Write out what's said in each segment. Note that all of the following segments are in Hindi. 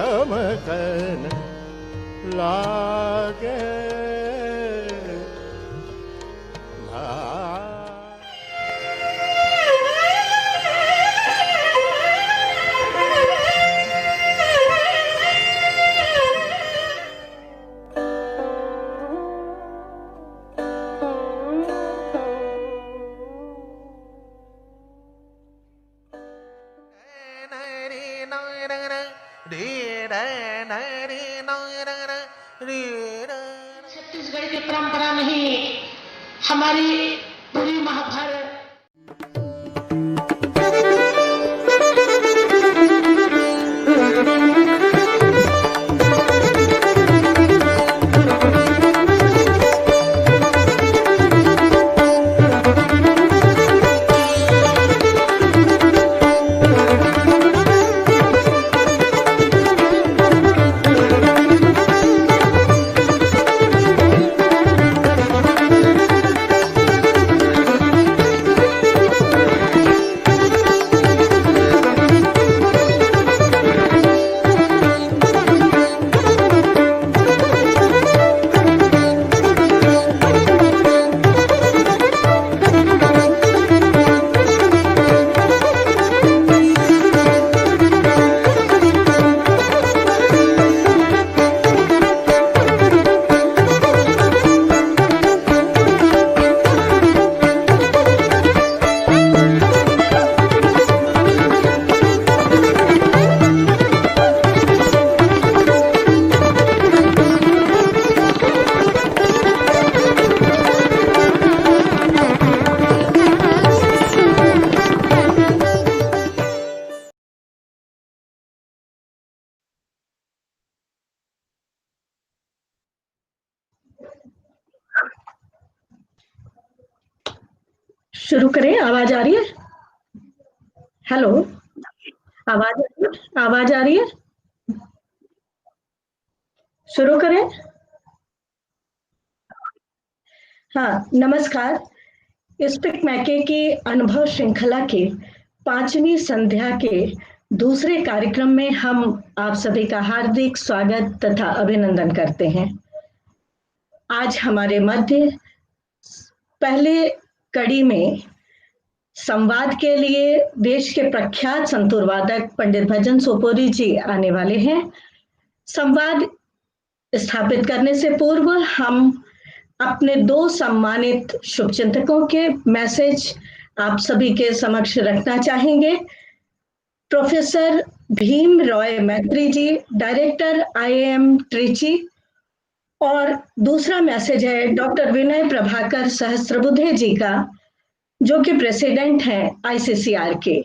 चमकन लागे। छत्तीसगढ़ की परंपरा नहीं, हमारी पूरी महाभारत। शुरू करें। आवाज आ रही है? हेलो, आवाज आ रही है? शुरू करें। हाँ, नमस्कार। स्पीक मैके की अनुभव श्रृंखला के 5वीं संध्या के दूसरे कार्यक्रम में हम आप सभी का हार्दिक स्वागत तथा अभिनंदन करते हैं। आज हमारे मध्य पहले कड़ी में संवाद के लिए देश के प्रख्यात संतूर वादक पंडित भजन सोपोरी जी आने वाले हैं। संवाद स्थापित करने से पूर्व हम अपने 2 सम्मानित शुभचिंतकों के मैसेज आप सभी के समक्ष रखना चाहेंगे। प्रोफेसर भीम रॉय मैत्री जी, डायरेक्टर IIM ट्रिची, और दूसरा मैसेज है डॉक्टर विनय प्रभाकर सहस्त्रबुद्धे जी का, जो कि प्रेसिडेंट हैं ICCR के।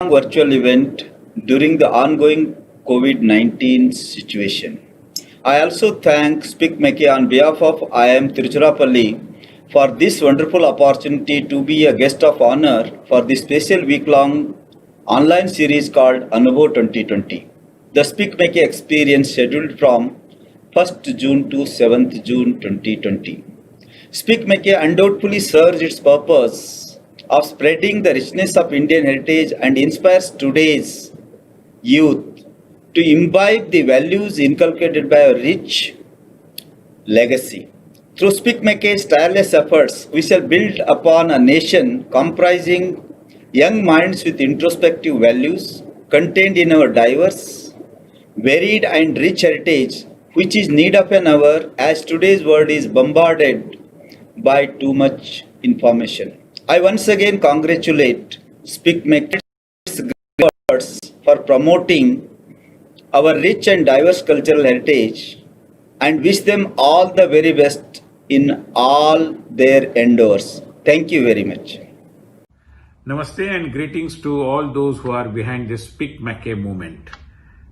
Virtual event during the ongoing COVID-19 situation. I also thank Speak Meke on behalf of IIM Tiruchirappalli for this wonderful opportunity to be a guest of honor for this special week-long online series called Anubhav 2020. The Speak Meke experience scheduled from 1st June to 7th June 2020. Speak Meke undoubtedly serves its purpose of spreading the richness of Indian heritage and inspires today's youth to imbibe the values inculcated by a rich legacy. Through Speak Meke's tireless efforts, we shall build upon a nation comprising young minds with introspective values contained in our diverse, varied and rich heritage, which is need of an hour as today's world is bombarded by too much information. I once again congratulate Speak Meke's efforts for promoting our rich and diverse cultural heritage and wish them all the very best in all their endeavors. Thank you very much. Namaste and greetings to all those who are behind this Speak Meke movement.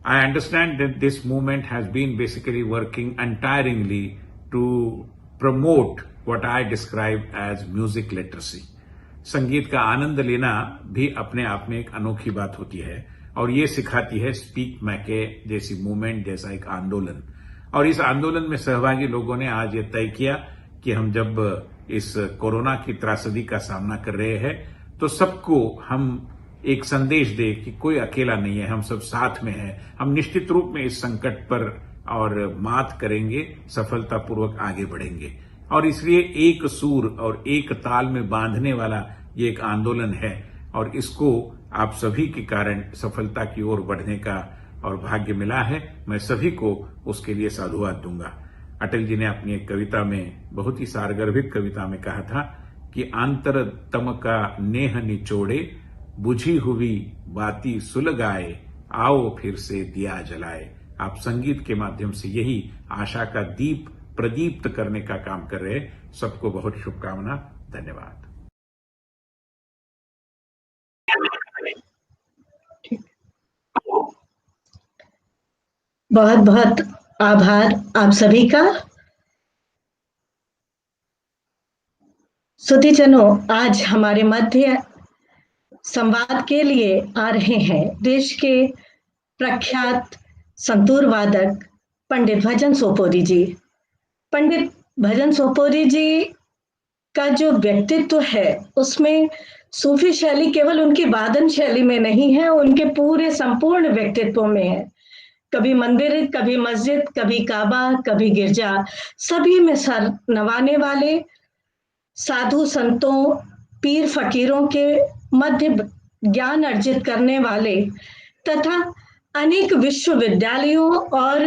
I understand that this movement has been basically working untiringly to promote what I describe as music literacy. संगीत का आनंद लेना भी अपने आप में एक अनोखी बात होती है और ये सिखाती है स्पीक मैके जैसी मूवमेंट, जैसा एक आंदोलन। और इस आंदोलन में सहभागी लोगों ने आज ये तय किया कि हम जब इस कोरोना की त्रासदी का सामना कर रहे हैं तो सबको हम एक संदेश दे कि कोई अकेला नहीं है, हम सब साथ में हैं। हम निश्चित रूप में इस संकट पर और मात करेंगे, सफलतापूर्वक आगे बढ़ेंगे। और इसलिए एक सूर और एक ताल में बांधने वाला ये एक आंदोलन है और इसको आप सभी के कारण सफलता की ओर बढ़ने का और भाग्य मिला है। मैं सभी को उसके लिए साधुवाद दूंगा। अटल जी ने अपनी एक कविता में, बहुत ही सारगर्भित कविता में कहा था कि आंतर तम का नेह निचोड़े, बुझी हुई बाती सुलगाए, आओ फिर से दिया जलाए। आप संगीत के माध्यम से यही आशा का दीप प्रदीप्त करने का काम कर रहे हैं। सबको बहुत शुभकामना। धन्यवाद। बहुत बहुत आभार आप सभी का। श्रोताजनों, आज हमारे मध्य संवाद के लिए आ रहे हैं देश के प्रख्यात संतूर वादक पंडित भजन सोपोरी जी। पंडित भजन सोपोरी जी का जो व्यक्तित्व है उसमें सूफी शैली केवल उनकी वादन शैली में नहीं है, उनके पूरे संपूर्ण व्यक्तित्व में है। कभी मंदिर, कभी मस्जिद, कभी काबा, कभी गिरजा, सभी में सर नवाने वाले, साधु संतों, पीर फकीरों के मध्य ज्ञान अर्जित करने वाले तथा अनेक विश्वविद्यालयों और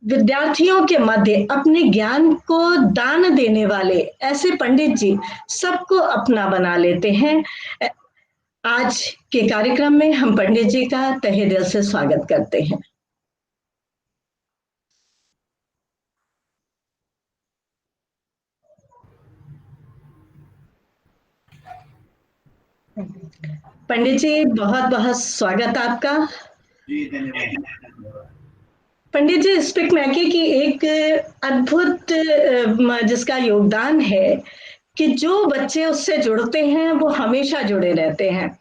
विद्यार्थियों के मध्य अपने ज्ञान को दान देने वाले ऐसे पंडित जी सबको अपना बना लेते हैं। आज के कार्यक्रम में हम पंडित जी का तहे दिल से स्वागत करते हैं। पंडित जी, बहुत बहुत स्वागत आपका। जी धन्यवाद। पंडित जी, स्पिक मैके की एक अद्भुत जिसका योगदान है कि जो बच्चे उससे जुड़ते हैं वो हमेशा जुड़े रहते हैं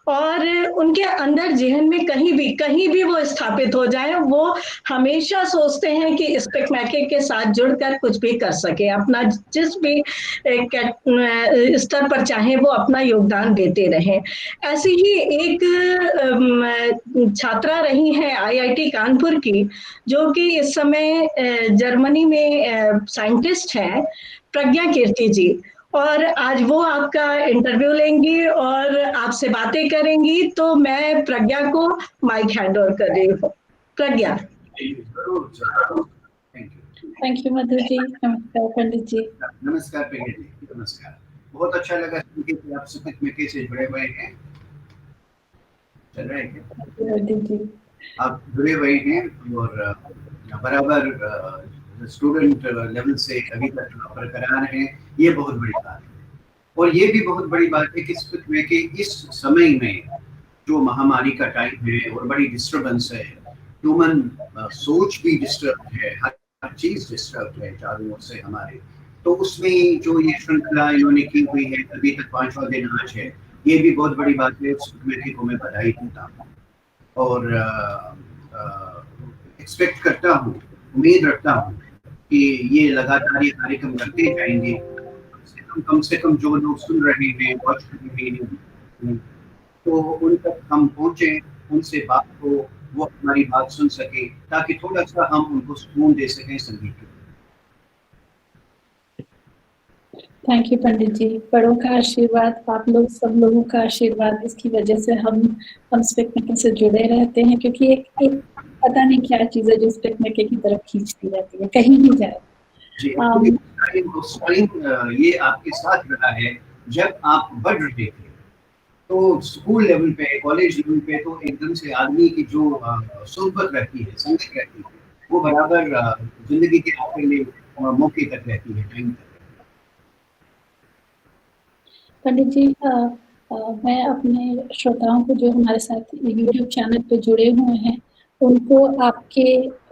और उनके अंदर जहन में कहीं भी वो स्थापित हो जाए, वो हमेशा सोचते हैं कि स्पिक मैके के साथ जुड़कर कुछ भी कर सके, अपना जिस भी स्तर पर चाहे वो अपना योगदान देते रहें। ऐसी ही एक छात्रा रही हैं आईआईटी कानपुर की, जो कि इस समय जर्मनी में साइंटिस्ट हैं, प्रज्ञा कीर्ति जी, और आज वो आपका इंटरव्यू लेंगी और आपसे बातें करेंगी। तो मैं प्रज्ञा को माइक हैंड ओवर कर रही हूँ। प्रज्ञा। Thank you Madhu ji. नमस्कार पंडित जी। नमस्कार पंडित जी, नमस्कार। बहुत अच्छा लगा सुन के कि आप स्पिक मैके से जुड़े हुए हैं। चल रहे हैं आप जुड़े हुए हैं और बराबर स्टूडेंट लेवल से अभी तक बरकरार हैं, ये बहुत बड़ी बात है। और ये भी बहुत बड़ी बात है कि स्पिक मैके इस समय में जो महामारी का टाइम है और बड़ी डिस्टर्बेंस है, ह्यूमन सोच भी डिस्टर्ब है, हर चीज डिस्टर्ब है चारों ओर से हमारे, तो उसमें जो ये श्रृंखला इन्होंने की हुई है, अभी तक 5वां दिन आज है, ये भी बहुत बड़ी बात है। स्पिक मैके को मैं बधाई देता हूँ और एक्सपेक्ट करता हूँ, उम्मीद रखता हूँ कि ये लगातार ये कार्यक्रम करते जाएंगे। कम से कम जो लोग सुन रहे हैं, वॉच रहे हैं, तो उन तक हम पहुंचे, उनसे बात हो, वो हमारी बात सुन सके, ताकि थोड़ा सा हम उनको सुकून दे सकें संगीत के। थैंक यू पंडित जी। बड़ों का आशीर्वाद, आप लोग सब लोगों का आशीर्वाद, इसकी वजह से हम स्पिक मैके से जुड़े रहते हैं, क्योंकि एक पता नहीं क्या चीज है जो स्पिक मैके की तरफ खींचती रहती है, कहीं भी जाए। ये आपके साथ रहा है जब आप बढ़ रहे थे, तो स्कूल लेवल पे, कॉलेज लेवल पे, तो एकदम से आदमी की जो सोहबत रहती है, संगत रहती है, वो बराबर जिंदगी के आखिरी मौके तक रहती है, टाइम तक। पंडित जी, मैं अपने श्रोताओं को जो हमारे साथ यूट्यूब चैनल पे जुड़े हुए हैं, उनको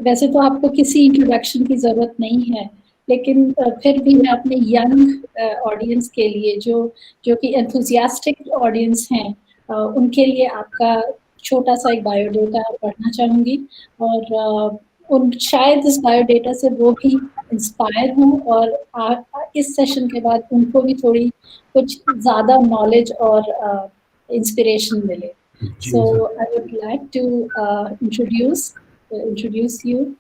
वैसे तो आपको किसी इंट्रोडक्शन की जरूरत नहीं है, लेकिन फिर भी मैं अपने यंग ऑडियंस के लिए, जो कि एंथुसियास्टिक ऑडियंस हैं, उनके लिए आपका छोटा सा एक बायोडेटा पढ़ना चाहूँगी। और उन शायद इस बायोडेटा से वो भी इंस्पायर हों और इस सेशन के बाद उनको भी थोड़ी कुछ ज़्यादा नॉलेज और इंस्पिरेशन मिले. So I would like to introduce you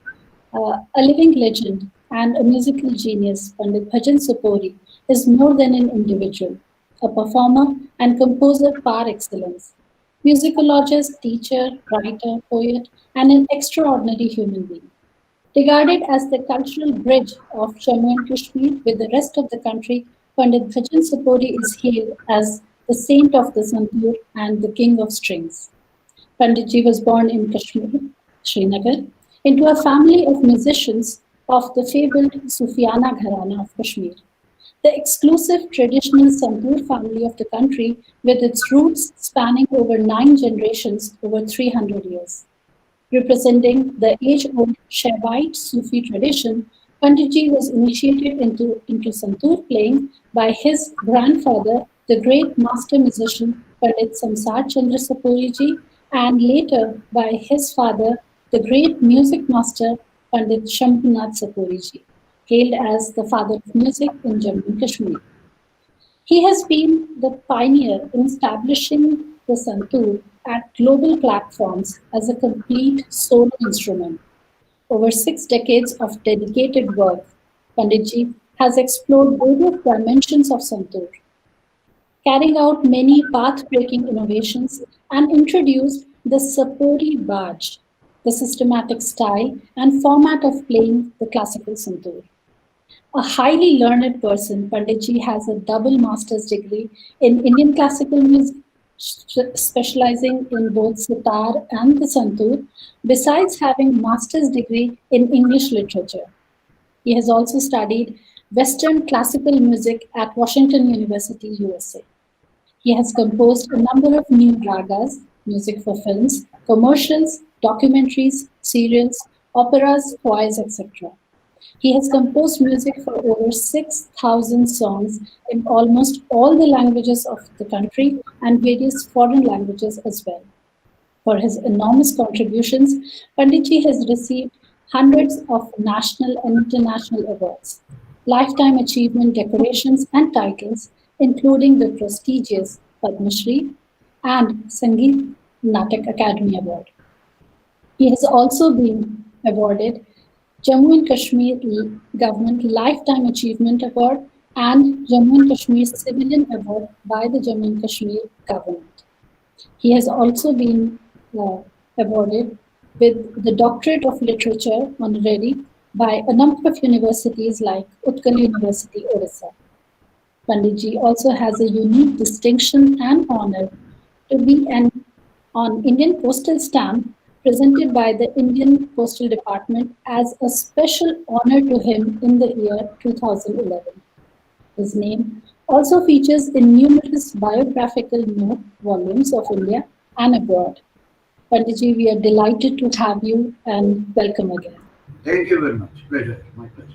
a living legend and a musical genius. Pandit Bhajan Supuri is more than an individual, a performer and composer par excellence, musicologist, teacher, writer, poet, and an extraordinary human being. Regarded as the cultural bridge of Jammu and Kashmir with the rest of the country, Pandit Bhajan Supuri is hailed as the saint of the Santur and the king of strings. Panditji was born in Kashmir, Srinagar, into a family of musicians of the fabled Sufiana Gharana of Kashmir, the exclusive traditional Santur family of the country with its roots spanning over 9 generations over 300 years. Representing the age-old Shaivite Sufi tradition, Panditji was initiated into Santur playing by his grandfather, the great master musician Pandit Samsar Chandra Sapuri ji, and later by his father, the great music master Pandit Shambhunath Sapuri ji, hailed as the father of music in Jammu and Kashmir. He has been the pioneer in establishing the santur at global platforms as a complete solo instrument. Over 6 decades of dedicated work, Panditji has explored various dimensions of santur, carrying out many path-breaking innovations and introduced the Sapori Baj, the systematic style and format of playing the classical santur. A highly learned person, Panditji has a double master's degree in Indian classical music, specializing in both sitar and the santur, besides having master's degree in English literature. He has also studied Western classical music at Washington University, USA. He has composed a number of new ragas, music for films, commercials, documentaries, serials, operas, choirs, etc. He has composed music for over 6,000 songs in almost all the languages of the country and various foreign languages as well. For his enormous contributions, Panditji has received hundreds of national and international awards, lifetime achievement decorations and titles, including the prestigious Padma Shri and Sangeet Natak Academy Award. He has also been awarded Jammu and Kashmir Government Lifetime Achievement Award and Jammu and Kashmir Civilian Award by the Jammu and Kashmir government. He has also been awarded with the Doctorate of Literature honorary by a number of universities like Utkal University, Orissa. Panditji also has a unique distinction and honor to be on Indian postal stamp presented by the Indian Postal Department as a special honor to him in the year 2011. His name also features in numerous biographical note volumes of India and abroad. Panditji, we are delighted to have you and welcome again. Thank you very much. Pleasure. My pleasure.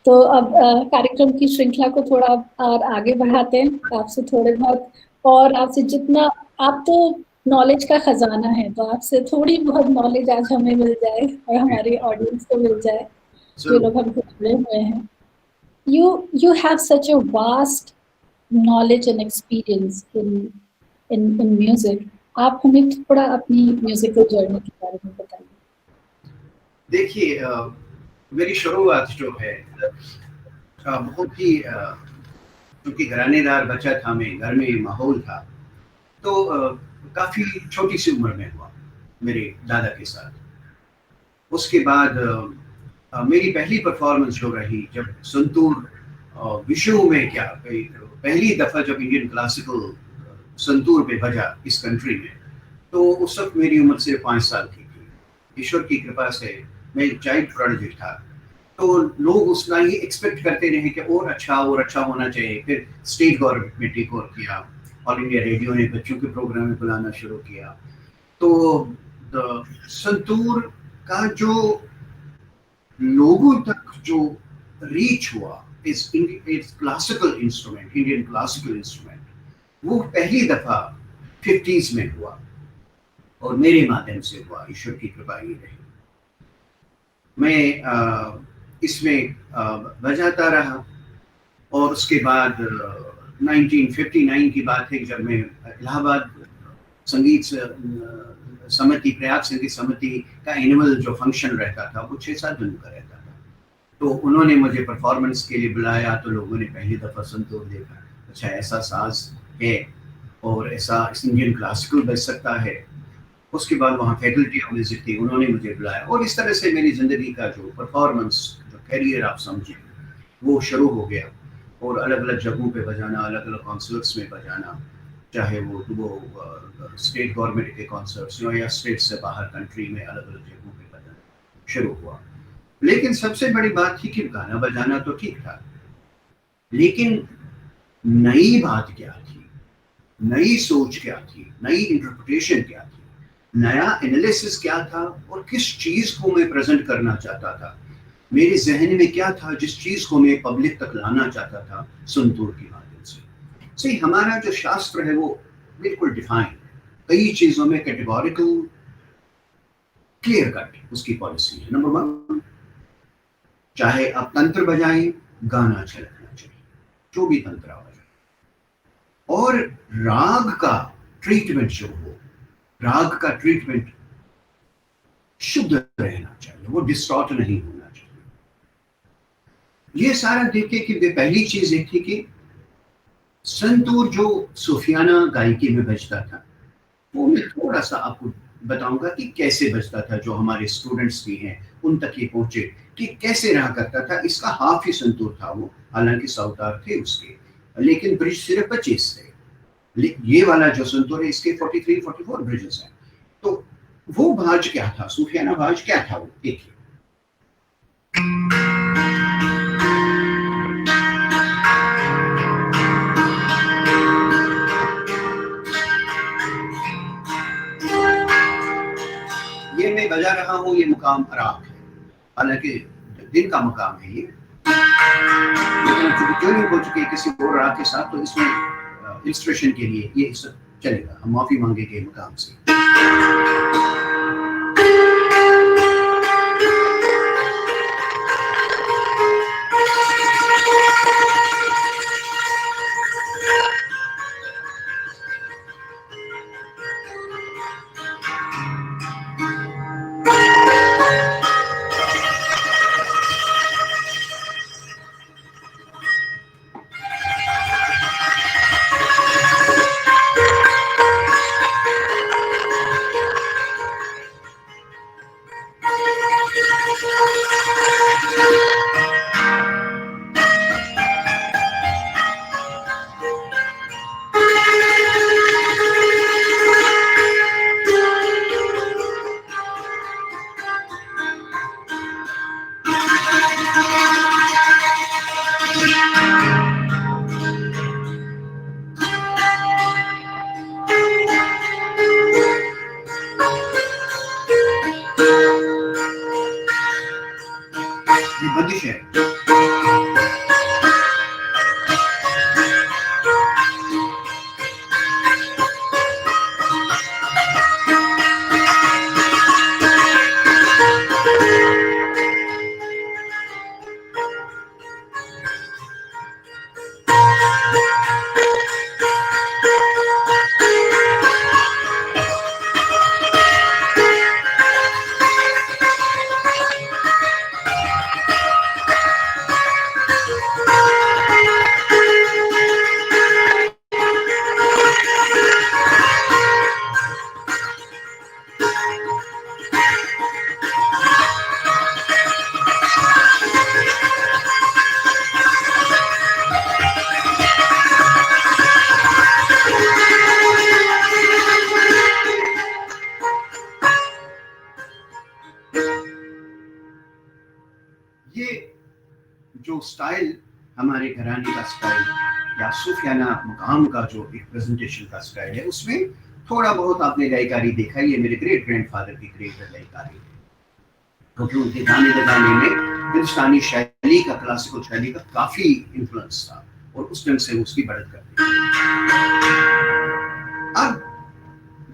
तो अब कार्यक्रम की श्रृंखला को थोड़ा और आगे बढ़ाते हैं आपसे थोड़े बहुत और आपसे जितना आप तो नॉलेज का खजाना है तो आपसे थोड़ी बहुत नॉलेज आज हमें मिल जाए और हमारे ऑडियंस को मिल जाए जो लोग हमसे जुड़े हुए हैं. You have such a vast knowledge and experience in music. आप हमें थोड़ा अपनी म्यूजिकल जर्नी के बारे में बताइए. देखिए मेरी शुरुआत जो है बहुत ही क्योंकि घरानेदार बच्चा था मैं, घर में माहौल था तो काफ़ी छोटी सी उम्र में हुआ मेरे दादा के साथ. उसके बाद मेरी पहली परफॉर्मेंस जो रही जब संतूर विश्व में क्या पहली दफ़ा जब इंडियन क्लासिकल संतूर पे बजा इस कंट्री में तो उस वक्त मेरी उम्र सिर्फ 5 साल की थी. ईश्वर की कृपा से मैं एक चाइल्ड प्रोडिजी था तो लोग उसका ही एक्सपेक्ट करते रहे कि और अच्छा होना चाहिए. फिर स्टेट गवर्नमेंट ने टेक ओवर किया, ऑल इंडिया रेडियो ने बच्चों के प्रोग्राम में बुलाना शुरू किया. तो संतूर का जो लोगों तक जो रीच हुआ इस classical instrument, Indian classical instrument, वो पहली दफ़ा 50s में हुआ और मेरे माध्यम से हुआ. ईश्वर की कृपा ये रही. मैं इसमें बजाता रहा। और उसके बाद 1959 की बात है जब मैं इलाहाबाद संगीत समिति, प्रयाग संगीत समिति का एनुअल जो फंक्शन रहता था वो 6-7 दिन का रहता था। तो उन्होंने मुझे परफॉर्मेंस के लिए बुलाया, तो लोगों ने पहली दफ़ा संतूर देखा, अच्छा ऐसा साज है और ऐसा इंडियन क्लासिकल बज सकता है। उसके बाद वहाँ फैकल्टी ऑफ म्यूजिक थी, उन्होंने मुझे बुलाया और इस तरह से मेरी ज़िंदगी का जो परफॉर्मेंस, जो कैरियर आप समझें, वो शुरू हो गया। और अलग अलग जगहों पे बजाना, अलग अलग कॉन्सर्ट्स में बजाना, चाहे वो स्टेट गवर्नमेंट के कॉन्सर्ट्स या स्टेट से बाहर कंट्री में अलग अलग जगहों पे बजाना शुरू हुआ। लेकिन सबसे बड़ी बात थी कि गाना बजाना तो ठीक था, लेकिन नई बात क्या थी, नई सोच क्या थी, नई इंटरप्रिटेशन क्या थी, नया एनालिसिस क्या था और किस चीज को मैं प्रेजेंट करना चाहता था, मेरे जहन में क्या था जिस चीज को मैं पब्लिक तक लाना चाहता था संतूर के माध्यम से। सही, हमारा जो शास्त्र है वो बिल्कुल डिफाइन, कई चीजों में कैटेगोरिकल, क्लियर कट उसकी पॉलिसी है। नंबर 1, चाहे आप तंत्र बजाएं, गाना अच्छा लगना चाहिए, जो भी तंत्र बजाएं। और राग का ट्रीटमेंट जो हो, राग का ट्रीटमेंट शुद्ध रहना चाहिए, वो डिस्टॉर्ट नहीं होना चाहिए। ये सारा देखे कि पहली चीज एक थी कि संतूर जो सूफियाना गायकी में बजता था, वो मैं थोड़ा सा आपको बताऊंगा कि कैसे बजता था, जो हमारे स्टूडेंट्स भी हैं उन तक ये पहुंचे कि कैसे रहा करता था। इसका हाफ ही संतूर था वो, हालांकि साउतार थे उसके, लेकिन ब्रिज सिर्फ 25 थे। ये वाला जो संतूर है इसके 43-44 ब्रिजेस हैं। तो वो भाज क्या था, सूफियाना भाज क्या था, वो देखिए। ये मैं बजा रहा हूँ, ये मुकाम अराक है, हालांकि दिन का मुकाम है ये, लेकिन चूंकि ट्यूनिंग हो चुकी है किसी और राग के साथ, तो इसमें इलस्ट्रेशन के लिए ये सब चलेगा, हम माफी मांगेंगे मुकाम से। बंदिश है। जो स्टाइल हमारे घराने का स्टाइल या सूफियाना मुकाम का जो एक प्रेजेंटेशन का स्टाइल है, उसमें थोड़ा बहुत आपने गायकारी देखा। ये मेरे ग्रेट ग्रैंडफादर की ग्रेट गायकारी है, क्योंकि उनके गाने लगाने में हिंदुस्तानी शैली का, क्लासिकल शैली का काफी इन्फ्लुएंस था और उस ढंग से उसकी बढ़त करती। अब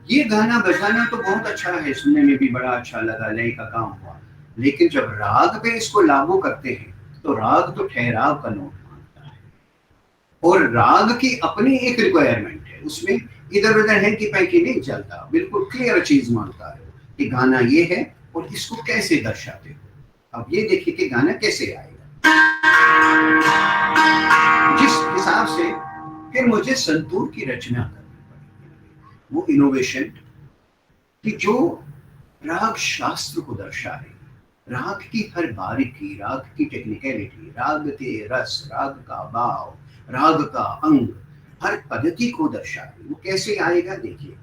ये गाना बजाना तो बहुत अच्छा है, सुनने में भी बड़ा अच्छा लगा, लय का काम हुआ, लेकिन जब राग पे इसको लागू करते हैं तो राग तो ठहराव का नोट मांगता है, और राग की अपनी एक रिक्वायरमेंट है, उसमें इधर उधर है कि पैकी नहीं चलता, बिल्कुल क्लियर चीज मांगता है कि गाना ये है और इसको कैसे दर्शाते हो। अब ये देखिए कि गाना कैसे आएगा, जिस हिसाब से फिर मुझे संतूर की रचना करनी पड़ी, वो इनोवेशन कि जो राग शास्त्र को दर्शाए, राग की हर बारीकी, राग की टेक्निकलिटी, राग के रस, राग का भाव, राग का अंग, हर पद्धति को दर्शाए। वो कैसे आएगा देखिए।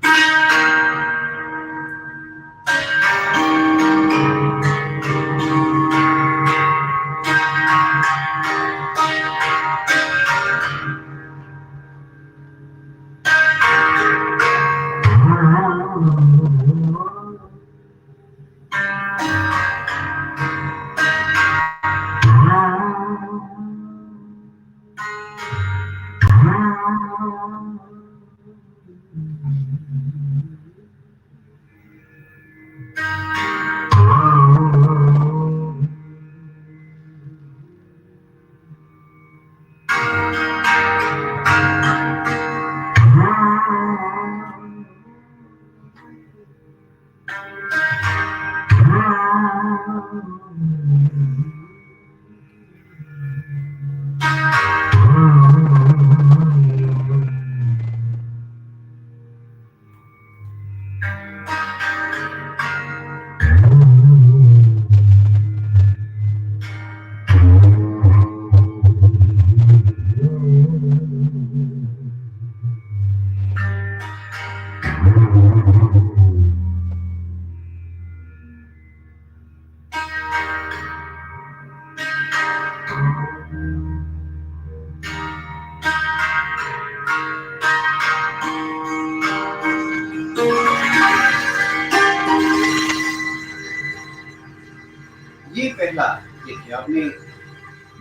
ये पहला देखिए, आपने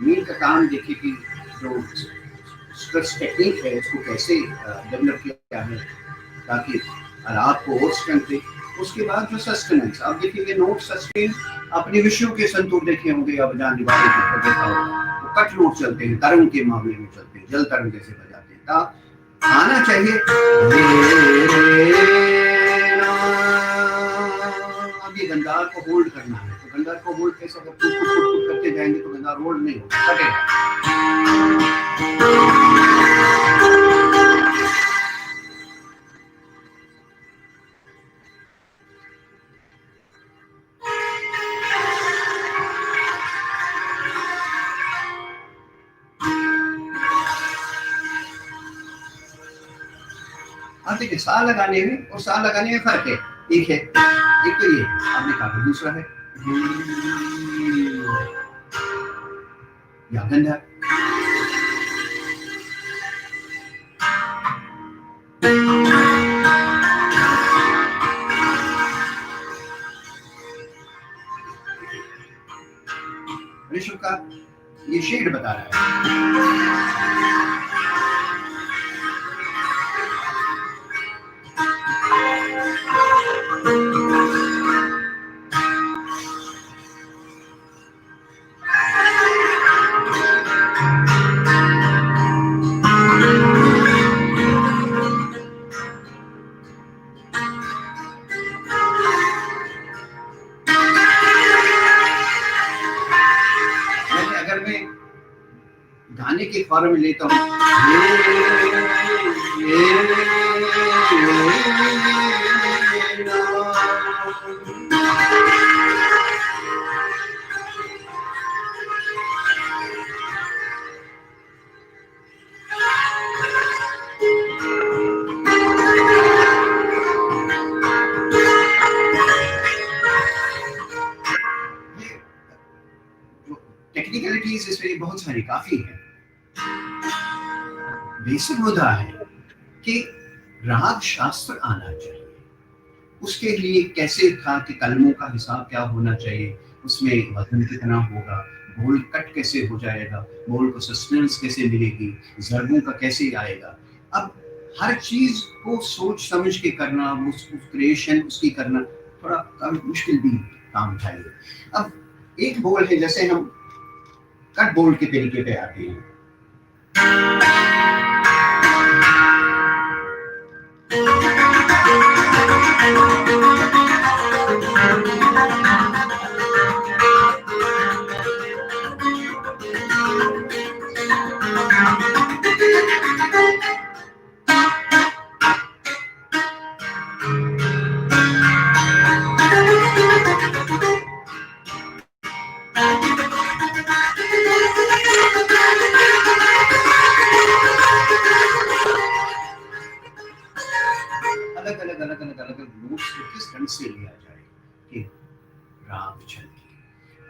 मील का काम देखिए कि जो स्ट्रेस टेक्निक है उसको कैसे डेवलप किया है ताकि आलाप को और स्ट्रेंथ दे। उसके बाद जो सस्टेनेंस, आप देखिए नोट सस्टेन अपने विषयों के संतूर देखे होंगे, अब जान दिवाली को देखा होगा, वो कट नोट चलते हैं, तरंग के मामले में चलते हैं, जल तरंग जैसे बजाते हैं। आना चाहिए अब ये गंधार को होल्ड करना है, तो गंधार को होल्ड कैसे, अगर कुछ करते जाएंगे तो गंधार होल्ड नहीं होगा, कटेगा। अब देखिए सा लगाने में और सा लगाने में फर्क है, एक है, एक तो ये आपने कहा, दूसरा है या गंधा। ऋषभ का ये शेड बता रहा है। गाने के फॉर्म में लेता हूँ, टेक्निकलिटीज इसमें बहुत सारी काफी है। बेसिक मुद्दा है कि राग शास्त्र आना चाहिए, उसके लिए कैसे था कि कलमों का हिसाब क्या होना चाहिए, उसमें वजन कितना होगा, बोल कट कैसे हो जाएगा, बोल को सस्टेंस कैसे मिलेगी, जरबों का कैसे आएगा। अब हर चीज को सोच समझ के करना, उसको क्रिएशन उसकी करना थोड़ा मुश्किल भी काम चाहिए। अब एक बोल है, जैसे हम कट बोल के तरीके पे आते हैं, अलग नोट्स को किस ढंग से लिया जाए कि राग छलके।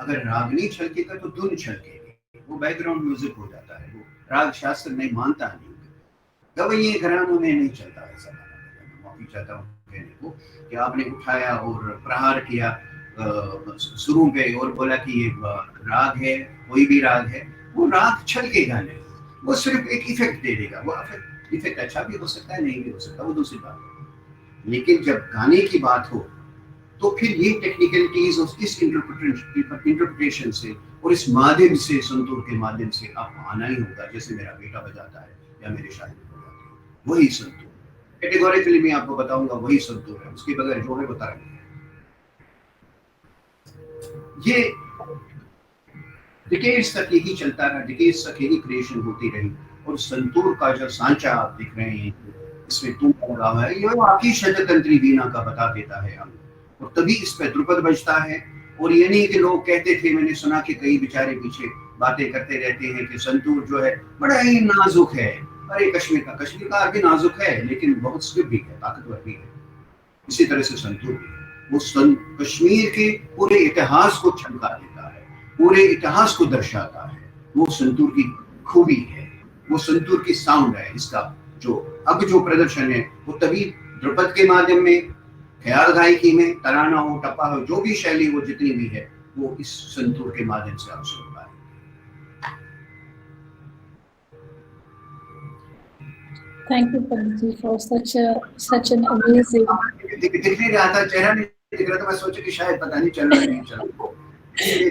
अगर राग नहीं छलकेगा तो धुन छलकेगी, वो बैकग्राउंड म्यूजिक हो जाता है, वो राग शास्त्र नहीं मानता नहीं, गवैये घरानों में नहीं चलता ऐसा। मैं माफी चाहता हूँ कहने को कि आपने उठाया और प्रहार किया सुरों पे और बोला कि ये राग है, कोई भी राग है, वो राग छलकेगा नहीं, वो सिर्फ एक इफेक्ट दे देगा। वो इफेक्ट अच्छा भी हो सकता है, नहीं भी हो सकता, वो दूसरी बात है। लेकिन जब गाने की बात हो तो फिर ये टेक्निकलिटीज और इस इंटरप्रिटेशन से और इस माध्यम से, संतूर के माध्यम से आपको आना ही होगा। जैसे मेरा बेटा बजाता है या मेरे शायद बजाते हैं, वही संतूर कैटेगोरिकली मैं आपको बताऊंगा, वही संतूर है, उसके बगैर जो है वो तरंग है। ये डिकेड्स तक यही चलता रहा, डिकेड्स तक यही क्रिएशन होती रही। और संतूर का जो सांचा आप दिख रहे हैं, इसमें तुम लगा हुआ है, ये आपकी शततंत्री वीणा का बता देता है हम, और तभी इस पे ध्रुपद बजता है। और ये नहीं कि लोग कहते थे, मैंने सुना कि कई बेचारे पीछे बातें करते रहते हैं कि संतूर जो है बड़ा ही नाजुक है। अरे कश्मीर का भी नाजुक है, लेकिन बहुत स्टिफ भी है, ताकतवर भी है। इसी तरह से संतूर भी है, वो कश्मीर के पूरे इतिहास को चमका देता है, पूरे इतिहास को दर्शाता है। वो संतूर की खूबी है, वो संतूर की साउंड है। इसका जो अब जो प्रदर्शन है वो तभी ध्रुपद के माध्यम में, ख्याल गायकी में, तराना हो, टप्पा हो, जो भी शैली वो जितनी भी है, वो इस संतूर के माध्यम से आप सुन पाए। Thank you, Pandit, for such an amazing. दिख नहीं रहा था, चेहरा नहीं दिख रहा था, मैं सोचा कि शायद पता नहीं चल रहा, नहीं चल रहा।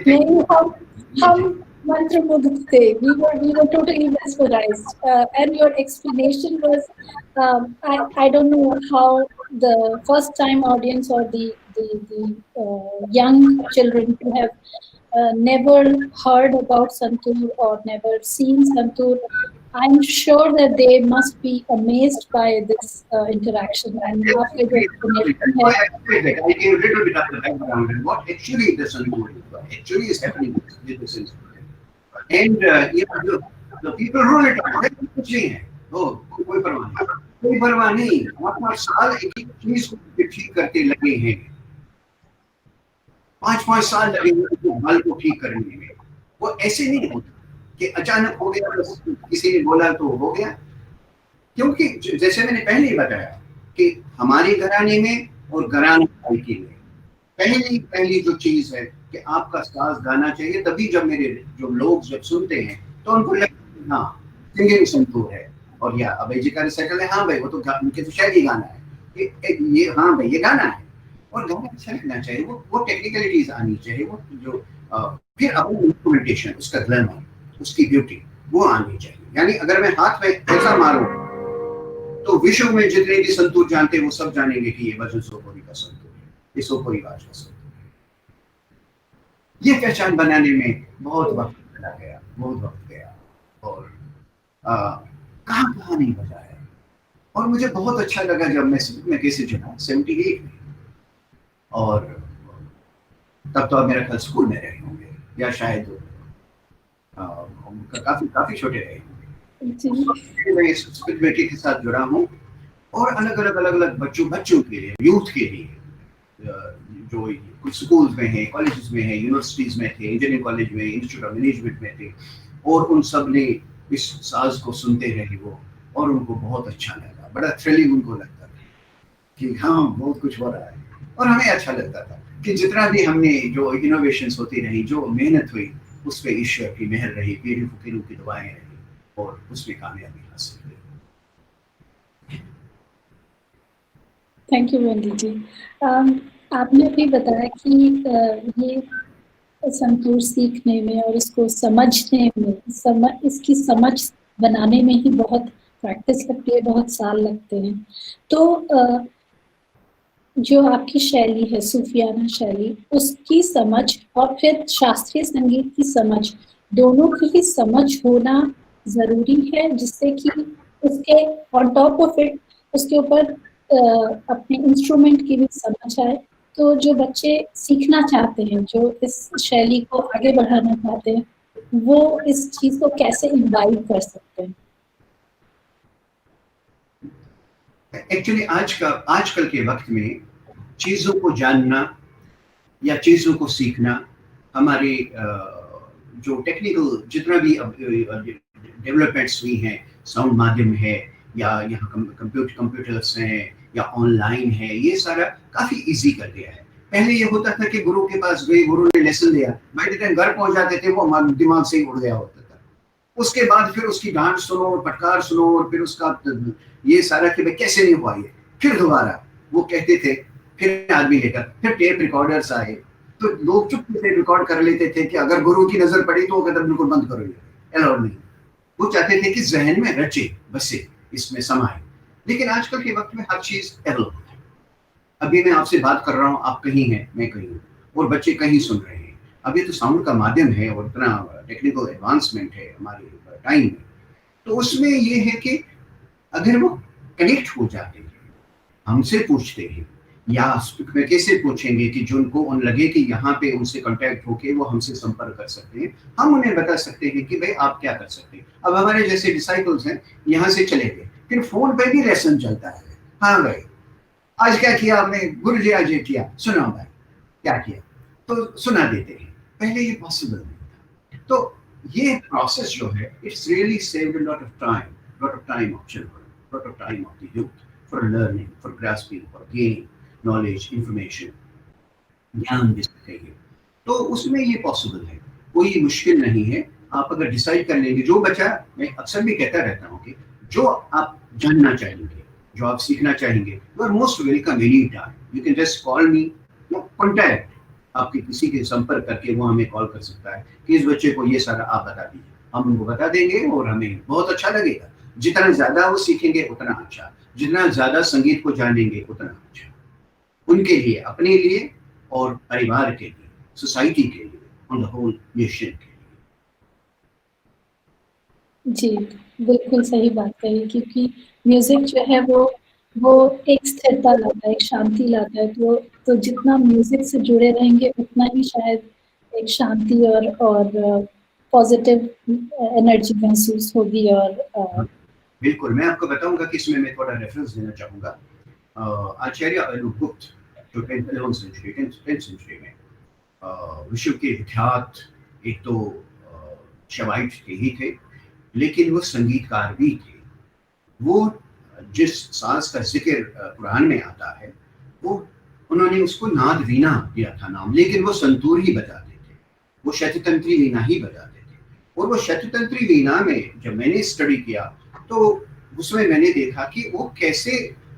नहीं, हम मंत्रमुग्ध थे, we were totally mesmerized, and your explanation was, I don't know how the first time audience or the young children who have never heard about Santoor or never seen Santoor, I'm sure that they must be amazed by this interaction. And after the explanation, I gave a little bit of the background and what actually the Santoor is, what actually is happening with this instrument. And the people rule it out. कुछ नहीं है, कोई परवाह नहीं, 5 साल एक चीज को ठीक करते लगे हैं, 5 साल लगे हैं बाल को ठीक करने में। वो ऐसे नहीं होता कि अचानक हो गया, किसी ने बोला तो हो गया। क्योंकि जैसे मैंने पहले ही बताया कि हमारे घराने में और घराना गायकी में पहली जो चीज है कि आपका साज गाना चाहिए। तभी जब मेरे जो लोग जब सुनते हैं तो उनको लगता है हाँ सिंगिंग संतूर है, और या अभय जी का रिसाइटल है, हाँ भाई वो तो उनके तो शैली गाना है, ये हाँ भाई ये गाना है, और गाना अच्छा लगना चाहिए, वो टेक्निकलिटीज आनी चाहिए, वो जो फिर अपनी इंस्ट्रूमेंटेशन, उसका ग्लैमर, उसकी ब्यूटी वो आनी चाहिए। यानी अगर मैं हाथ में ऐसा मारूं तो विश्व में जितने भी संतूर जानते हैं वो सब जानेंगे कि ये भजन सोपोरी का संतूर है, ये सोपोरी राज का संतूर है। ये पहचान बनाने में बहुत वक्त चला गया, बहुत वक्त गया, और कहाँ नहीं बजाया। और मुझे बहुत अच्छा लगा जब मैं कैसे चुना 78 में, और तब तो अब मेरा ख्याल स्कूल में रहे होंगे या शायद काफी छोटे रहे होंगे। मैं इस बेटे के साथ जुड़ा हूँ, और अलग अलग बच्चों के लिए, यूथ के लिए, जो कुछ स्कूल्स में है, कॉलेजेस में है, यूनिवर्सिटीज में थे, इंजीनियरिंग कॉलेज में, इंस्टीट्यूट ऑफ मैनेजमेंट में थे, और उन सब ने इस साज को सुनते रहे वो, और उनको बहुत अच्छा लगा, बड़ा थ्रिलिंग उनको लगता था कि हाँ बहुत कुछ हो रहा है। और हमें अच्छा लगता था कि जितना भी हमने जो इनोवेशंस होती रही, जो मेहनत हुई, उस पर ईश्वर की मेहर रही, पीढ़ी फकीरों की दुआएं रही, और उसमें कामयाबी हासिल हुई। थैंक यू पंडित जी। आपने भी बताया कि ये संतूर सीखने में और इसको समझने में, इसकी समझ बनाने में ही बहुत प्रैक्टिस लगती है, बहुत साल लगते हैं। तो जो आपकी शैली है सूफियाना शैली, उसकी समझ और फिर शास्त्रीय संगीत की समझ, दोनों की ही समझ होना जरूरी है, जिससे कि उसके ऑन टॉप ऑफ इट उसके ऊपर अपने इंस्ट्रूमेंट की भी समझ आए। तो जो बच्चे सीखना चाहते हैं, जो इस शैली को आगे बढ़ाना चाहते हैं, वो इस चीज को कैसे इम्बाइब कर सकते हैं? एक्चुअली आजकल के वक्त में चीजों को जानना या चीजों को सीखना, हमारे जो टेक्निकल जितना भी डेवलपमेंट्स हुई हैं, साउंड माध्यम है या यहाँ कंप्यूटर्स हैं या ऑनलाइन है, ये सारा काफी इजी कर दिया है। पहले ये होता था कि गुरु के पास गए, गुरु ने लेसन दिया, बाय द टाइम घर पहुंच जाते थे वो दिमाग से ही उड़ गया होता था। उसके बाद फिर उसकी डांट सुनो और फटकार सुनो और फिर उसका ये सारा कि भाई कैसे नहीं हुआ ये, फिर दोबारा वो कहते थे, फिर आदमी लेकर, फिर टेप रिकॉर्डर्स आए तो लोग चुप से रिकॉर्ड कर लेते थे कि अगर गुरु की नजर पड़ी तो वो कहता बिल्कुल बंद करो, ये अलाउड नहीं। वो चाहते थे कि जहन में रचे बसे, इसमें समाये। लेकिन आजकल के वक्त में हर चीज अवेलेबल है। अभी मैं आपसे बात कर रहा हूँ, आप कहीं हैं, मैं कहीं हूँ, और बच्चे कहीं सुन रहे हैं। अभी तो साउंड का माध्यम है और इतना टेक्निकल एडवांसमेंट है हमारे टाइम में, तो उसमें ये है कि अगर वो कनेक्ट हो जाते हैं, हमसे पूछते हैं या कैसे पूछेंगे कि जो उनको लगे कि यहाँ पे उनसे कांटेक्ट होके वो हमसे संपर्क कर सकते हैं, हम उन्हें बता सकते हैं कि भाई आप क्या कर सकते हैं। अब हमारे जैसे डिसाइपल्स हैं, यहाँ से चले गए, फिर फोन पे भी लेसन चलता है, हाँ भाई आज क्या किया आपने, गुरु जी आज ये किया, सुना भाई क्या किया, तो सुना देते हैं। पहले ये पॉसिबल नहीं था। तो ये प्रोसेस जो है, it's really saved a lot of time of children, lot of time of the youth for learning, for grasping, for gaining knowledge, information, ज्ञान जिसको कहिए। तो उसमें ये पॉसिबल है, कोई मुश्किल नहीं है। आप अगर डिसाइड कर लेंगे, जो बच्चा, मैं अक्सर भी कहता रहता हूँ कि जो आप जानना चाहेंगे, जो आप सीखना चाहेंगे, you are most welcome any time. You can just call me, contact, आपके किसी के संपर्क करके वो हमें कॉल कर सकता है कि इस बच्चे को ये सारा आप बता दीजिए, हम उनको बता देंगे और हमें बहुत अच्छा लगेगा। जितना ज्यादा वो सीखेंगे उतना अच्छा, जितना ज्यादा संगीत को जानेंगे उतना अच्छा, उनके लिए, अपने लिए और परिवार के लिए, सोसाइटी के लिए, ऑन द होल नेशन के लिए। जी, बिल्कुल सही बात कही, क्योंकि म्यूजिक जो है वो एक स्थिरता लाता है, एक शांति लाता है। तो जितना म्यूजिक से जुड़े रहेंगे उतना ही शायद एक शांति और पॉजिटिव एनर्जी महसूस होगी। और बिल्कुल, मैं आपको बताऊंगा कि इसमें मैं थोड़ा रेफरेंस देना चाहूंगा। आचार्य अनुभुत जो 10th सेंचुरी में विश्व के विख्यात एक तो शवाइट के ही थे, लेकिन वो संगीतकार भी थे। वो जिस साज का जिक्र कुरान में आता है, वो उन्होंने उसको नाद वीणा दिया था नाम, लेकिन वो संतूर ही बजाते थे, वो शततंत्री वीणा ही बजाते थे। और वो शततंत्री वीणा में जब मैंने स्टडी किया तो उसमें मैंने देखा कि वो कैसे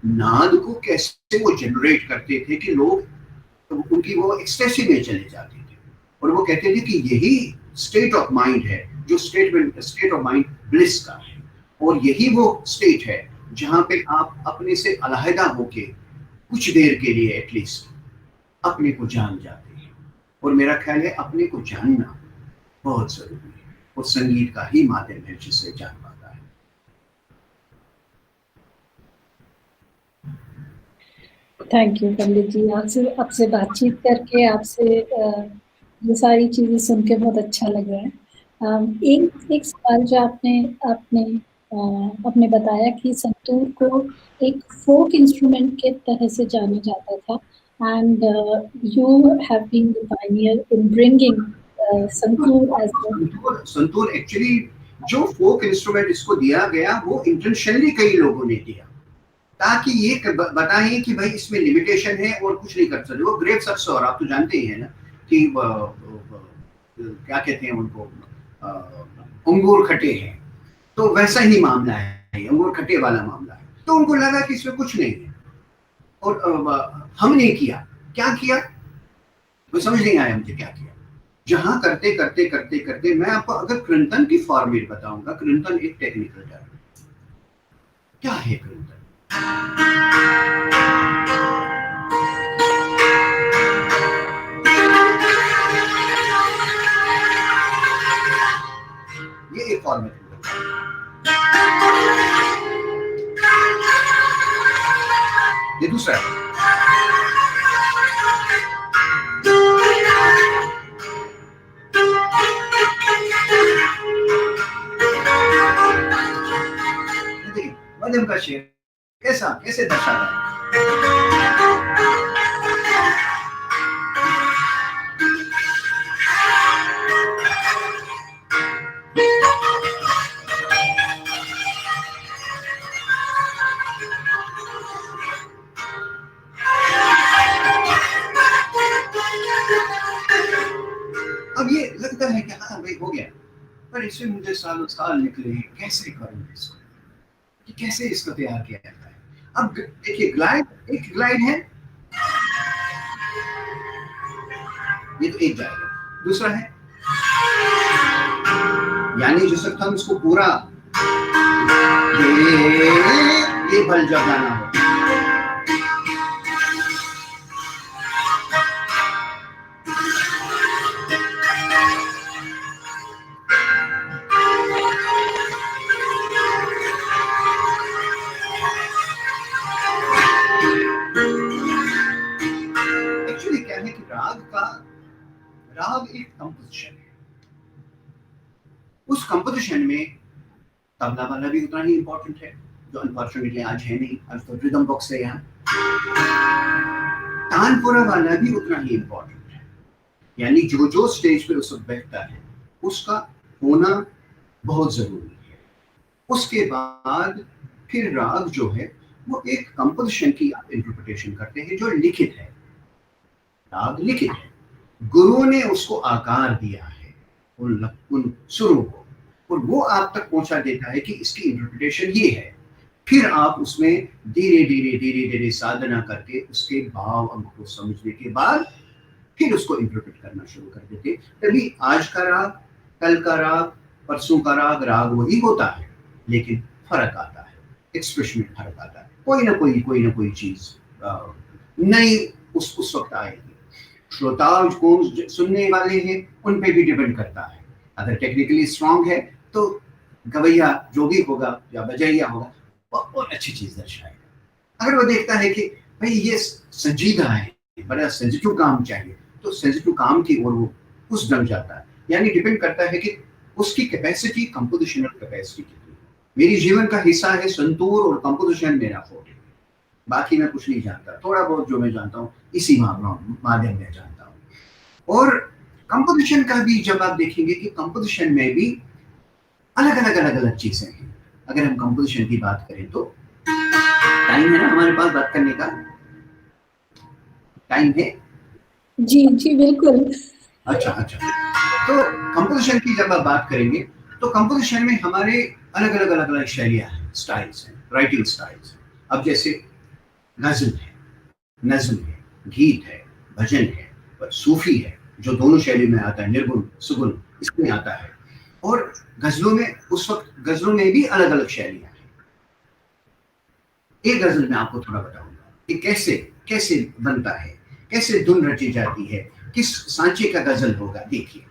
नाद को कैसे वो जनरेट करते थे कि लोग उनकी वो एक्सटेसी में चले जाते थे। और वो कहते थे कि यही स्टेट ऑफ माइंड है जो स्टेट ऑफ माइंड ब्लिस का है, और यही वो स्टेट है जहाँ पे आप अपने से अलहदा होके कुछ देर के लिए एटलीस्ट अपने को जान जाते हैं। और मेरा ख्याल है अपने को जानना बहुत जरूरी है, और संगीत का ही माध्यम है जिससे जान पाता है। थैंक यू पंडित जी, आपसे बातचीत करके, आपसे ये सारी चीजें सुन के बहुत अच्छा लग रहा है। एक सवाल जो आपने बताया कि संतूर को एक फोक इंस्ट्रूमेंट के तरह से जाना जाता था, and you have been the pioneer in bringing santoor as santoor actually जो फोक इंस्ट्रूमेंट इसको दिया गया वो इंटेंशनली कई लोगों ने दिया, ताकि ये बताएं कि भाई इसमें लिमिटेशन है और कुछ नहीं कर सकते। वो ग्रेप्स ऑफ सोर, आप तो जानते ही हैं ना कि क्या कहते हैं उनको, अंगूर खट्टे हैं, तो वैसा ही मामला है, अंगूर खट्टे वाला मामला है। तो उनको लगा कि इसमें कुछ नहीं है, और हमने किया, क्या किया वो समझ नहीं आया मुझे क्या किया। जहां करते करते करते करते मैं आपको अगर कृंतन की फॉर्मेट बताऊंगा, कृंतन एक टेक्निकल टर्म। क्या है कृंतन? ये एक फॉर्मेट है। ये दूसरा है। मध्यम का शेर कैसा कैसे दर्शाता है? अब ये लगता है कि हाँ भाई हो गया, पर इसमें मुझे सालों साल निकले, कैसे करूं इसको, कि कैसे इसको तैयार किया जाता है। अब देखिए ग्लाइड, एक ग्लाइड है, ये तो एक जाएगा, दूसरा है यानी जिस वक्त हम इसको पूरा ये बल जब गाना हो, एक्चुअली क्या है कि राग एक कंपोजिशन है। उस कंपोजिशन में तबला वाला भी उतना ही इंपॉर्टेंट है, जो अनफॉर्चुनेटली आज है नहीं, आज तो रिदम बॉक्स है यहाँ। तानपुरा वाला भी उतना ही इंपॉर्टेंट है, यानी जो जो स्टेज पे उस वक्त बैठता है उसका होना बहुत जरूरी है। उसके बाद फिर राग जो है वो एक कंपोजिशन की आप इंटरप्रिटेशन करते हैं जो लिखित है। राग लिखित है, गुरुओं ने उसको आकार दिया है उन सुरों को, और वो आप तक पहुंचा देता है कि इसकी इंटरप्रिटेशन ये है। फिर आप उसमें धीरे धीरे धीरे धीरे साधना करके उसके भाव अंग को समझने के बाद फिर उसको इंटरप्रेट करना शुरू कर देते। तभी आज का राग, कल का राग, परसों का राग वही होता है, लेकिन फर्क आता है, एक्सप्रेशन में फर्क आता है। कोई ना कोई चीज नई उस वक्त आएगी। श्रोता कौन सुनने वाले हैं उन पे भी डिपेंड करता है। अगर टेक्निकली स्ट्रांग है तो गवैया जो भी होगा या बजैया होगा बहुत अच्छी चीज दर्शाएगा। अगर वो देखता है कि भाई ये संजीदा है, बड़ा सेंसिटिव काम चाहिए, तो सेंसिटिव काम की ओर वो उस ढंग जाता है। यानी डिपेंड करता है कि उसकी कैपेसिटी, कंपोजिशनल कैपेसिटी कितनी। मेरी जीवन का हिस्सा है संतूर और कंपोजिशन मेरा फोर्ट है, बाकी मैं कुछ नहीं जानता। थोड़ा बहुत जो मैं जानता हूँ इसी माध्यम में जानता हूँ। और कंपोजिशन का भी जब आप देखेंगे कि कंपोजिशन में भी अलग अलग चीजें हैं। अगर हम कंपोजिशन की बात करें तो टाइम है ना हमारे पास बात करने का? टाइम है? जी जी बिल्कुल। अच्छा, तो कंपोजिशन की जब आप बात करेंगे तो कंपोजिशन में हमारे अलग अलग शैलियां हैं, स्टाइल्स हैं, राइटिंग स्टाइल्स। अब जैसे गजल है, नज्म है, गीत है, भजन है, सूफी है, जो दोनों शैली में आता है, निर्गुण सुगुण इसमें आता है। और गजलों में उस वक्त गजलों में भी अलग अलग शैलियां हैं। एक गजल में आपको थोड़ा बताऊंगा कि कैसे कैसे बनता है, कैसे धुन रची जाती है, किस सांचे का गजल होगा। देखिए,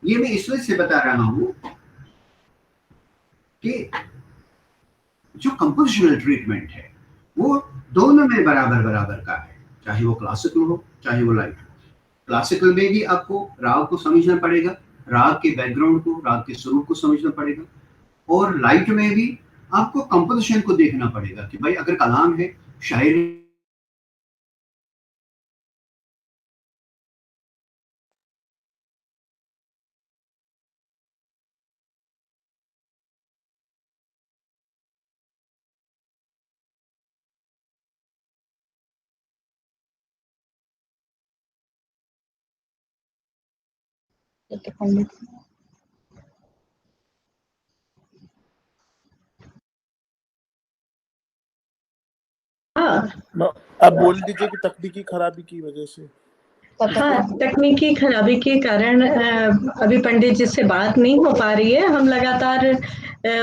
ये मैं इसलिए से बता रहा हूं कि जो कंपोजिशनल ट्रीटमेंट है वो दोनों में बराबर बराबर का है, चाहे वो क्लासिकल हो चाहे वो लाइट हो। क्लासिकल में भी आपको राग को समझना पड़ेगा, राग के बैकग्राउंड को, राग के स्वरूप को समझना पड़ेगा। और लाइट में भी आपको कंपोजिशन को देखना पड़ेगा कि भाई अगर कलाम है, शायरी आप बोल दीजिए कि तकनीकी खराबी की वजह से। हाँ, तकनीकी खराबी के कारण अभी पंडित जी से बात नहीं हो पा रही है। हम लगातार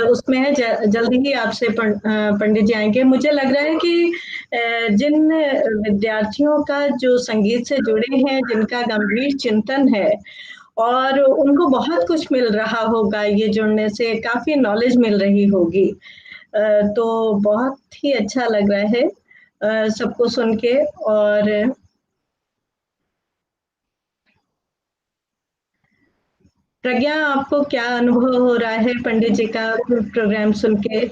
उसमें है, जल्दी ही आपसे पंडित जी आएंगे। मुझे लग रहा है कि जिन विद्यार्थियों का जो संगीत से जुड़े हैं, जिनका गंभीर चिंतन है और उनको बहुत कुछ मिल रहा होगा, ये जुड़ने से काफी नॉलेज मिल रही होगी, तो बहुत ही अच्छा लग रहा है सबको सुन के। और प्रज्ञा, आपको क्या अनुभव हो रहा है पंडित जी का प्रोग्राम सुन के?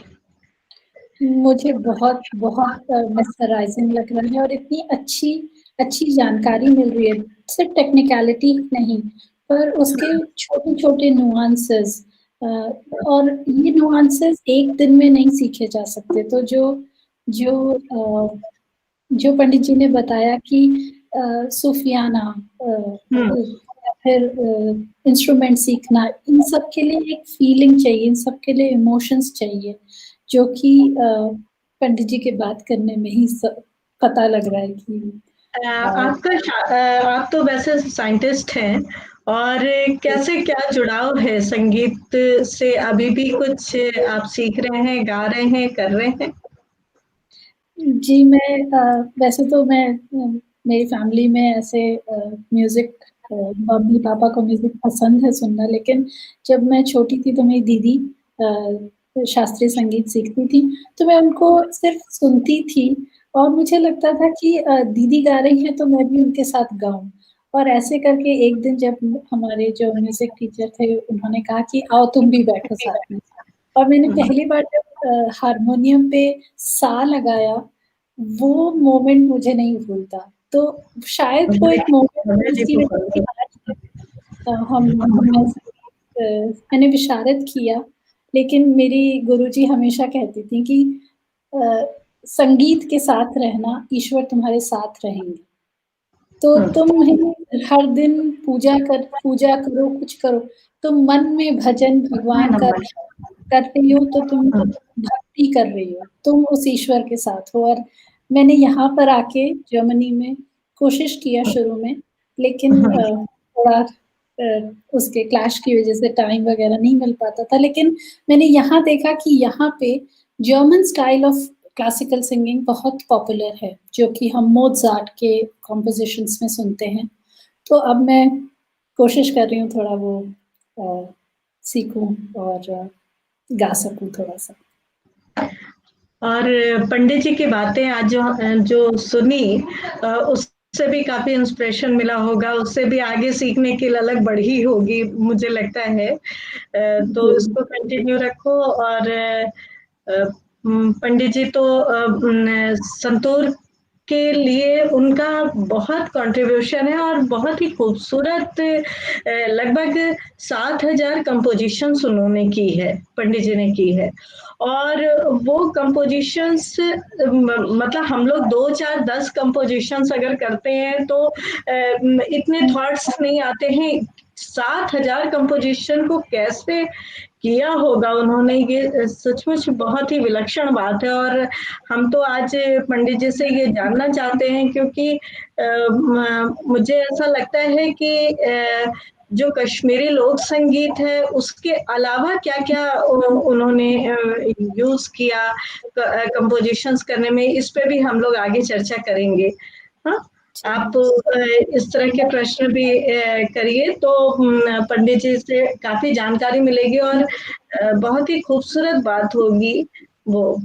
मुझे बहुत बहुत मेस्मराइजिंग लग रहा है और इतनी अच्छी जानकारी मिल रही है। सिर्फ टेक्निकलिटी नहीं, पर उसके छोटे छोटे नुआंसेस, और ये नुआंसेस एक दिन में नहीं सीखे जा सकते। तो जो पंडित जी ने बताया कि सूफियाना या फिर इंस्ट्रूमेंट सीखना, इन सब के लिए एक फीलिंग चाहिए, इन सब के लिए इमोशंस चाहिए, जो कि पंडित जी के बात करने में ही पता लग रहा है कि आप तो वैसे साइंटिस्ट हैं, और कैसे क्या जुड़ाव है संगीत से? अभी भी कुछ आप सीख रहे हैं, गा रहे हैं, कर रहे हैं? जी, मैं वैसे तो मैं मेरी फैमिली में ऐसे म्यूजिक, मम्मी पापा को म्यूजिक पसंद है सुनना, लेकिन जब मैं छोटी थी तो मेरी दीदी शास्त्रीय संगीत सीखती थी, तो मैं उनको सिर्फ सुनती थी और मुझे लगता था कि दीदी गा रही हैं तो मैं भी उनके साथ गाऊँ। और ऐसे करके एक दिन जब हमारे जो म्यूजिक टीचर थे, उन्होंने कहा कि आओ तुम भी बैठो साथ में। और मैंने पहली बार जब हारमोनियम पे सा लगाया, वो मोमेंट मुझे नहीं भूलता। तो शायद वो एक मोमेंट जिसकी वजह से आज तक मैंने विशारद किया, लेकिन मेरी गुरुजी हमेशा कहती थी कि संगीत के साथ रहना, ईश्वर तुम्हारे साथ रहेंगे। तो तुम हर दिन पूजा करो, कुछ करो, तुम मन में भजन भगवान का कर रही हो तो तुम भक्ति कर रही हो, तुम उस ईश्वर के साथ हो। और मैंने यहाँ पर आके जर्मनी में कोशिश किया शुरू में, लेकिन थोड़ा उसके क्लैश की वजह से टाइम वगैरह नहीं मिल पाता था। लेकिन मैंने यहाँ देखा कि यहाँ पे German style of classical singing बहुत पॉपुलर है, जो कि हम मोज़ार्ट के कॉम्पोजिशंस में सुनते हैं। तो अब मैं कोशिश कर रही हूँ थोड़ा वो सीखूं और गा सकूं थोड़ा सा। और पंडित जी की बातें आज जो सुनी, उससे भी काफी इंस्पिरेशन मिला होगा, उससे भी आगे सीखने की ललक बढ़ी होगी मुझे लगता है। तो इसको कंटिन्यू रखो। और पंडित जी तो संतूर के लिए उनका बहुत कंट्रीब्यूशन है और बहुत ही खूबसूरत, लगभग 7,000 कंपोजिशंस उन्होंने की है, पंडित जी ने की है। और वो कंपोजिशंस, मतलब हम लोग 2, 4, 10 कंपोजिशंस अगर करते हैं तो इतने थॉट्स नहीं आते हैं। 7,000 कंपोजिशन को कैसे किया होगा उन्होंने, ये सचमुच बहुत ही विलक्षण बात है। और हम तो आज पंडित जी से ये जानना चाहते हैं, क्योंकि मुझे ऐसा लगता है कि जो कश्मीरी लोक संगीत है उसके अलावा क्या क्या उन्होंने यूज किया कंपोजिशंस करने में, इस पे भी हम लोग आगे चर्चा करेंगे। हाँ, आप इस तरह के प्रश्न भी करिए, तो पंडित जी से काफी जानकारी मिलेगी और बहुत ही खूबसूरत बात होगी वो।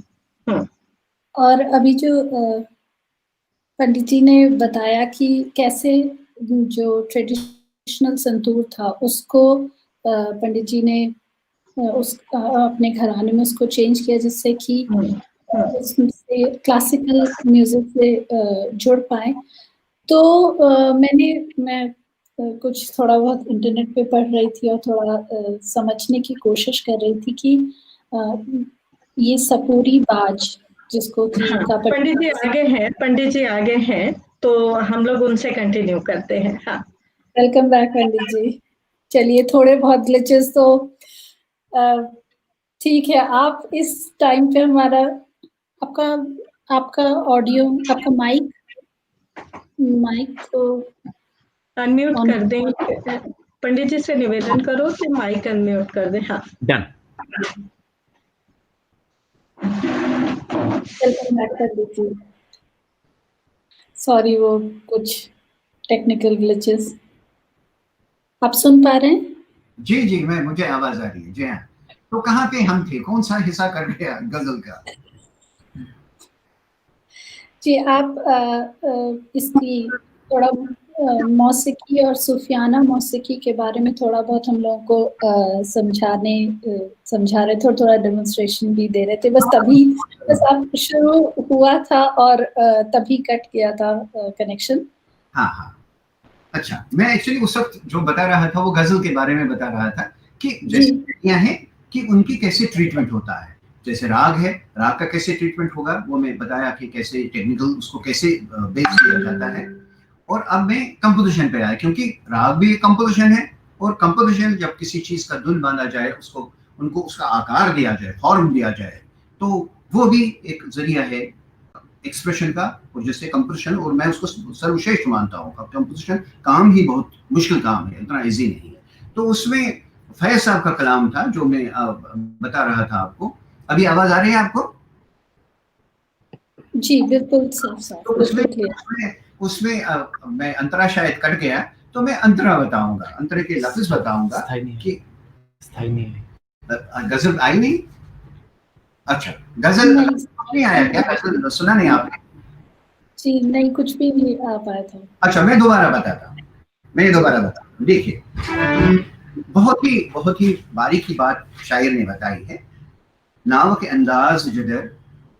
और अभी जो पंडित जी ने बताया कि कैसे जो ट्रेडिशनल संतूर था उसको पंडित जी ने अपने घराने में उसको चेंज किया, जिससे कि उससे क्लासिकल म्यूजिक से जुड़ पाए। तो मैं कुछ थोड़ा बहुत इंटरनेट पे पढ़ रही थी और थोड़ा समझने की कोशिश कर रही थी कि ये सपूरी बाज, जिसको कि पंडित जी आगे हैं, तो हम लोग उनसे कंटिन्यू करते हैं। हाँ, वेलकम बैक पंडित जी। चलिए, थोड़े बहुत ग्लिचेस तो ठीक है। आप इस टाइम पे हमारा आपका ऑडियो, आपका माइक को अनम्यूट ऑन कर दें। पंडित जी से निवेदन करो कि माइक अनम्यूट कर दें। हाँ, डन। वेलकम बैक कर दीजिए। सॉरी, वो कुछ टेक्निकल ग्लिचेस। आप सुन पा रहे हैं? जी जी, मुझे आवाज आ रही है। जी हाँ, तो कहाँ पे हम थे, कौन सा हिस्सा कर गया गजल का? जी, आप इसकी थोड़ा मौसीकी और सूफियाना मौसीकी के बारे में थोड़ा बहुत हम लोगों को समझा रहे थे और थोड़ा डेमोन्स्ट्रेशन भी दे रहे थे। बस आप शुरू हुआ था और तभी कट गया था कनेक्शन। हाँ हाँ, अच्छा। मैं एक्चुअली उस वक्त जो बता रहा था वो गजल के बारे में बता रहा था कि जैसे लड़कियां हैं कि उनकी कैसे ट्रीटमेंट होता है। जैसे राग है, राग का कैसे ट्रीटमेंट होगा वो मैं बताया कि कैसे टेक्निकल उसको कैसे बेस किया जाता है। और अब मैं कंपोजिशन पे आया, क्योंकि राग भी एक कंपोजिशन है, और कंपोजिशन जब किसी चीज का धुन बांधा जाए, उनको उसका आकार दिया जाए, फॉर्म दिया जाए, तो वो भी एक जरिया है एक्सप्रेशन का। और जैसे कंपोजिशन, और मैं उसको सर्वश्रेष्ठ मानता हूँ। कंपोजिशन काम ही बहुत मुश्किल काम है, इतना इजी नहीं है। तो उसमें फैज साहब का कलाम था जो मैं बता रहा था आपको। अभी आवाज आ रही है आपको? जी बिल्कुल साफ। तो उसमें मैं अंतरा शायद कट गया, तो मैं अंतरा बताऊंगा, अंतरे के लफ्ज बताऊंगा कि स्थाई नहीं है। गजल आई नहीं। अच्छा, गजल नहीं आया क्या? गजल सुना नहीं आपने? जी नहीं, कुछ भी नहीं आ पाया था। अच्छा, मैं दोबारा बताता हूँ। देखिए, बहुत ही बारीकी बात शायर ने बताई है। नाव के अंदाज जिधर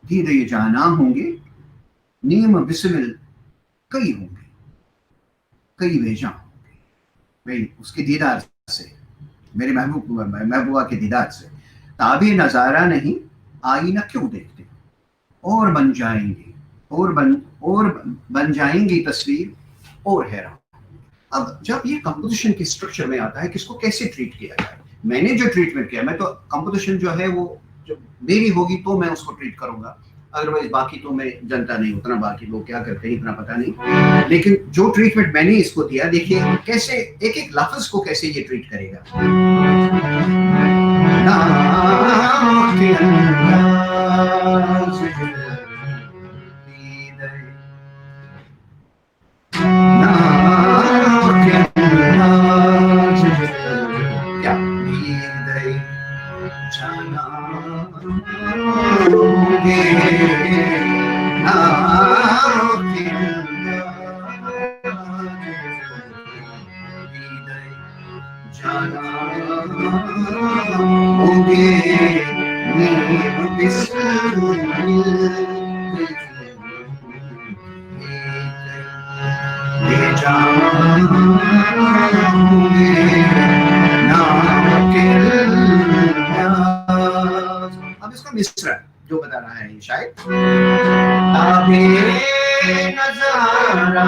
धीरे ये जाना होंगे, नीम बिस्मिल कई होंगे, कई बेजा होंगे। भाई उसके दीदार से, मेरे महबूबा के दीदार से, ताबे नजारा नहीं आईना क्यों देखते, और बन जाएंगी तस्वीर और हैरान। अब जब ये कंपोजिशन के स्ट्रक्चर में आता है, किसको कैसे ट्रीट किया जाए। मैंने जो ट्रीटमेंट किया, मैं तो कंपोजिशन जो है वो जब मेरी होगी तो मैं उसको ट्रीट करूंगा, अदरवाइज बाकी तो मैं जानता नहीं उतना, बाकी लोग क्या करते हैं इतना पता नहीं। लेकिन जो ट्रीटमेंट मैंने इसको दिया, देखिए कैसे एक एक लफ्ज को कैसे ये ट्रीट करेगा। अब इसका मिसरा जो बता रहा है शायद, ताबे नजारा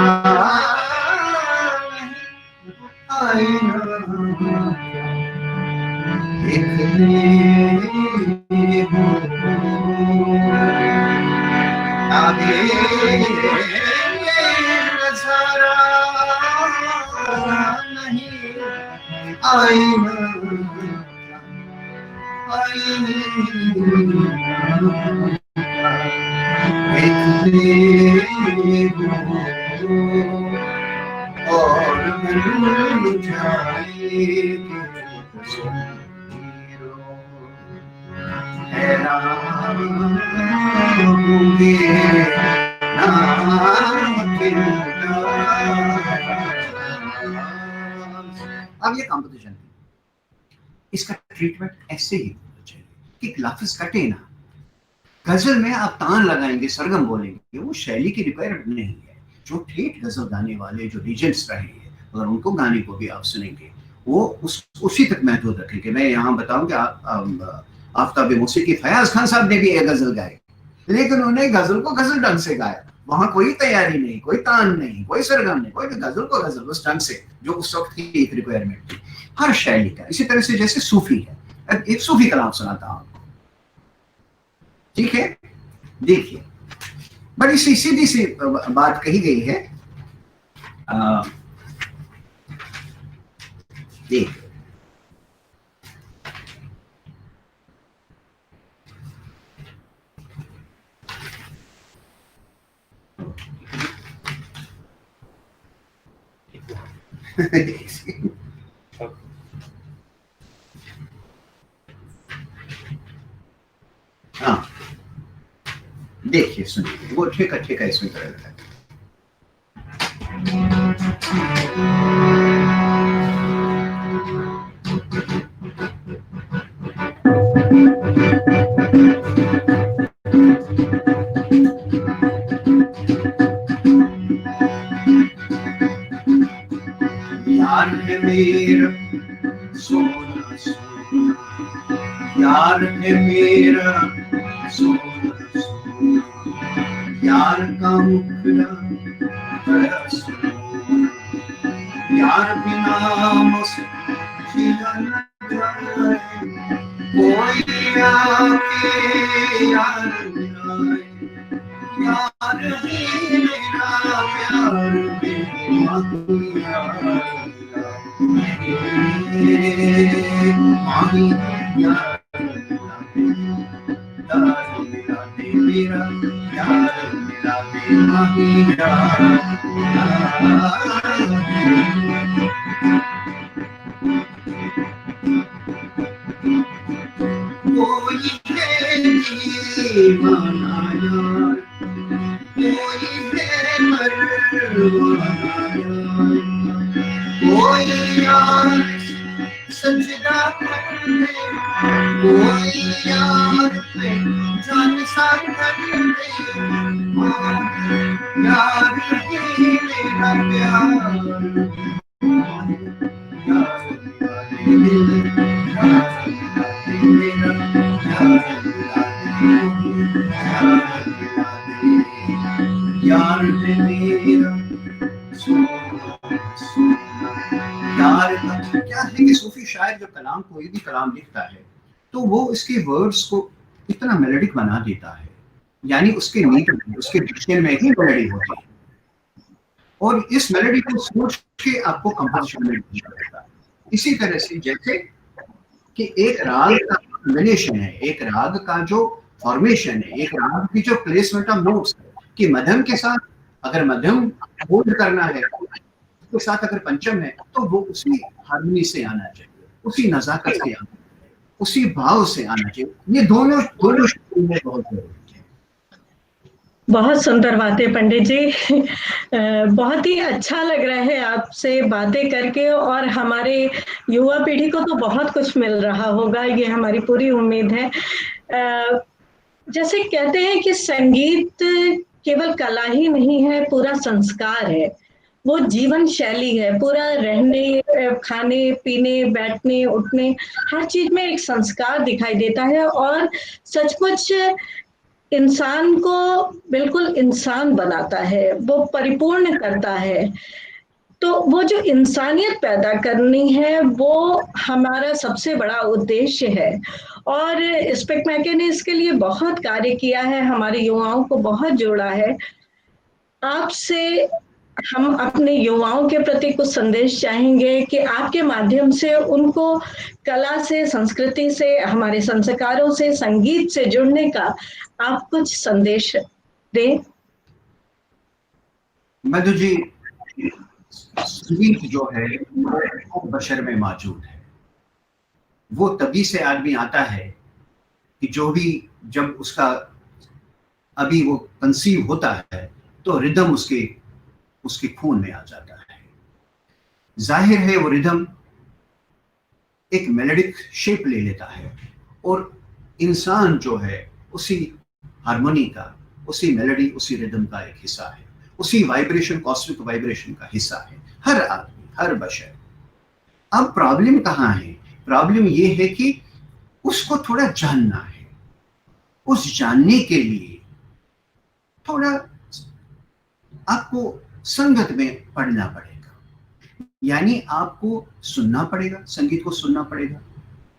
अब ये कंपोजिशन, इसका ट्रीटमेंट ऐसे ही होना चाहिए कि लफ्ज कटे ना। गजल में आप तान लगाएंगे, सरगम बोलेंगे, वो शैली की रिक्वायरमेंट नहीं है। जो ठेठ गजल गाने वाले जो लीजेंड्स रहे हैं, अगर उनको गाने को भी आप सुनेंगे, वो उसी तक महदूद रखेंगे। मैं यहाँ बताऊं कि आफ्ताब मौसीकी फयाज खान साहब ने भी एक गजल गाए, लेकिन उन्हें गजल को गजल ढंग से गाया, वहां कोई तैयारी नहीं, कोई तान नहीं, कोई सरगम नहीं, कोई गजल को गजल उस ढंग से जो उस वक्त की एक रिक्वायरमेंट थी हर शैली का। इसी तरह से जैसे सूफी है, अब एक सूफी कलाम सुनाता हूं आपको, ठीक है? देखिए, बड़ी सी सीधी सी बात कही गई है। देखिए, हाँ देखिए, सुनिए, वो ठेका ठेका इसमें कर रहा है। यार है मेरा सोना सोना, यार है मेरा सोना सोना, यार का मुखड़ा बड़ा सोना, यार बिना मुस्किन न जाए, कोई आके यार मिलाए, यार ही मेरा प्यार माही यार मिला दे मेरा, यार मिला दे माही कोई है दीवाना यार, कोई कोई यार सजदा कर दे, कोई यार पे जान सा कर दे, यार ही मेरा प्यार, यार मेरा यार मेरा यार का क्या है कि सूफी शायर जब कलाम कोई भी कलाम लिखता है तो वो इसके वर्ड्स को इतना मेलोडिक बना देता है, यानी उसके नीट में, उसके डिक्शन में ही मेलोडी होती है, और इस मेलोडी को सोच के आपको कंपोजिशन में लिखना पड़ता है। इसी तरह से जैसे कि एक राग का कॉम्बिनेशन है, एक राग का जो फॉर्मेशन है, एक राग की जो प्लेसमेंट ऑफ नोट्स है, कि मध्यम के साथ अगर मध्यम होल्ड करना है, उसके साथ अगर पंचम है, तो वो उसी हार्मनी से आना चाहिए, उसी नजाकत से आना चाहिए, उसी भाव से आना चाहिए। ये दोनों दोनों में बहुत जरूरी है। बहुत सुंदर बातें पंडित जी, बहुत ही अच्छा लग रहा है आपसे बातें करके, और हमारे युवा पीढ़ी को तो बहुत कुछ मिल रहा होगा, ये हमारी पूरी उम्मीद है। जैसे कहते हैं कि संगीत केवल कला ही नहीं है, पूरा संस्कार है, वो जीवन शैली है, पूरा रहने, खाने पीने, बैठने उठने, हर चीज में एक संस्कार दिखाई देता है, और सचमुच इंसान को बिल्कुल इंसान बनाता है, वो परिपूर्ण करता है। तो वो जो इंसानियत पैदा करनी है वो हमारा सबसे बड़ा उद्देश्य है, और स्पिक मैके ने इसके लिए बहुत कार्य किया है, हमारे युवाओं को बहुत जोड़ा है। आपसे हम अपने युवाओं के प्रति कुछ संदेश चाहेंगे कि आपके माध्यम से उनको कला से, संस्कृति से, हमारे संस्कारों से, संगीत से जुड़ने का आप कुछ संदेश दें। मधु जी, संगीत जो है वो बशर में मौजूद है, वो तभी से आदमी आता है कि जो भी, जब उसका अभी वो कंसीव होता है तो रिदम उसके खून में आ जाता है। जाहिर है वो रिदम एक मेलोडिक शेप ले लेता है, और इंसान जो है उसी हार्मोनी का, उसी मेलोडी, उसी रिदम का एक हिस्सा है, उसी वाइब्रेशन, कॉस्मिक वाइब्रेशन का हिस्सा है हर आदमी, हर बशर। अब प्रॉब्लम कहाँ है? प्रॉब्लम ये है कि उसको थोड़ा जानना है, उस जानने के लिए थोड़ा आपको संगत में पढ़ना पड़ेगा, यानी आपको सुनना पड़ेगा, संगीत को सुनना पड़ेगा।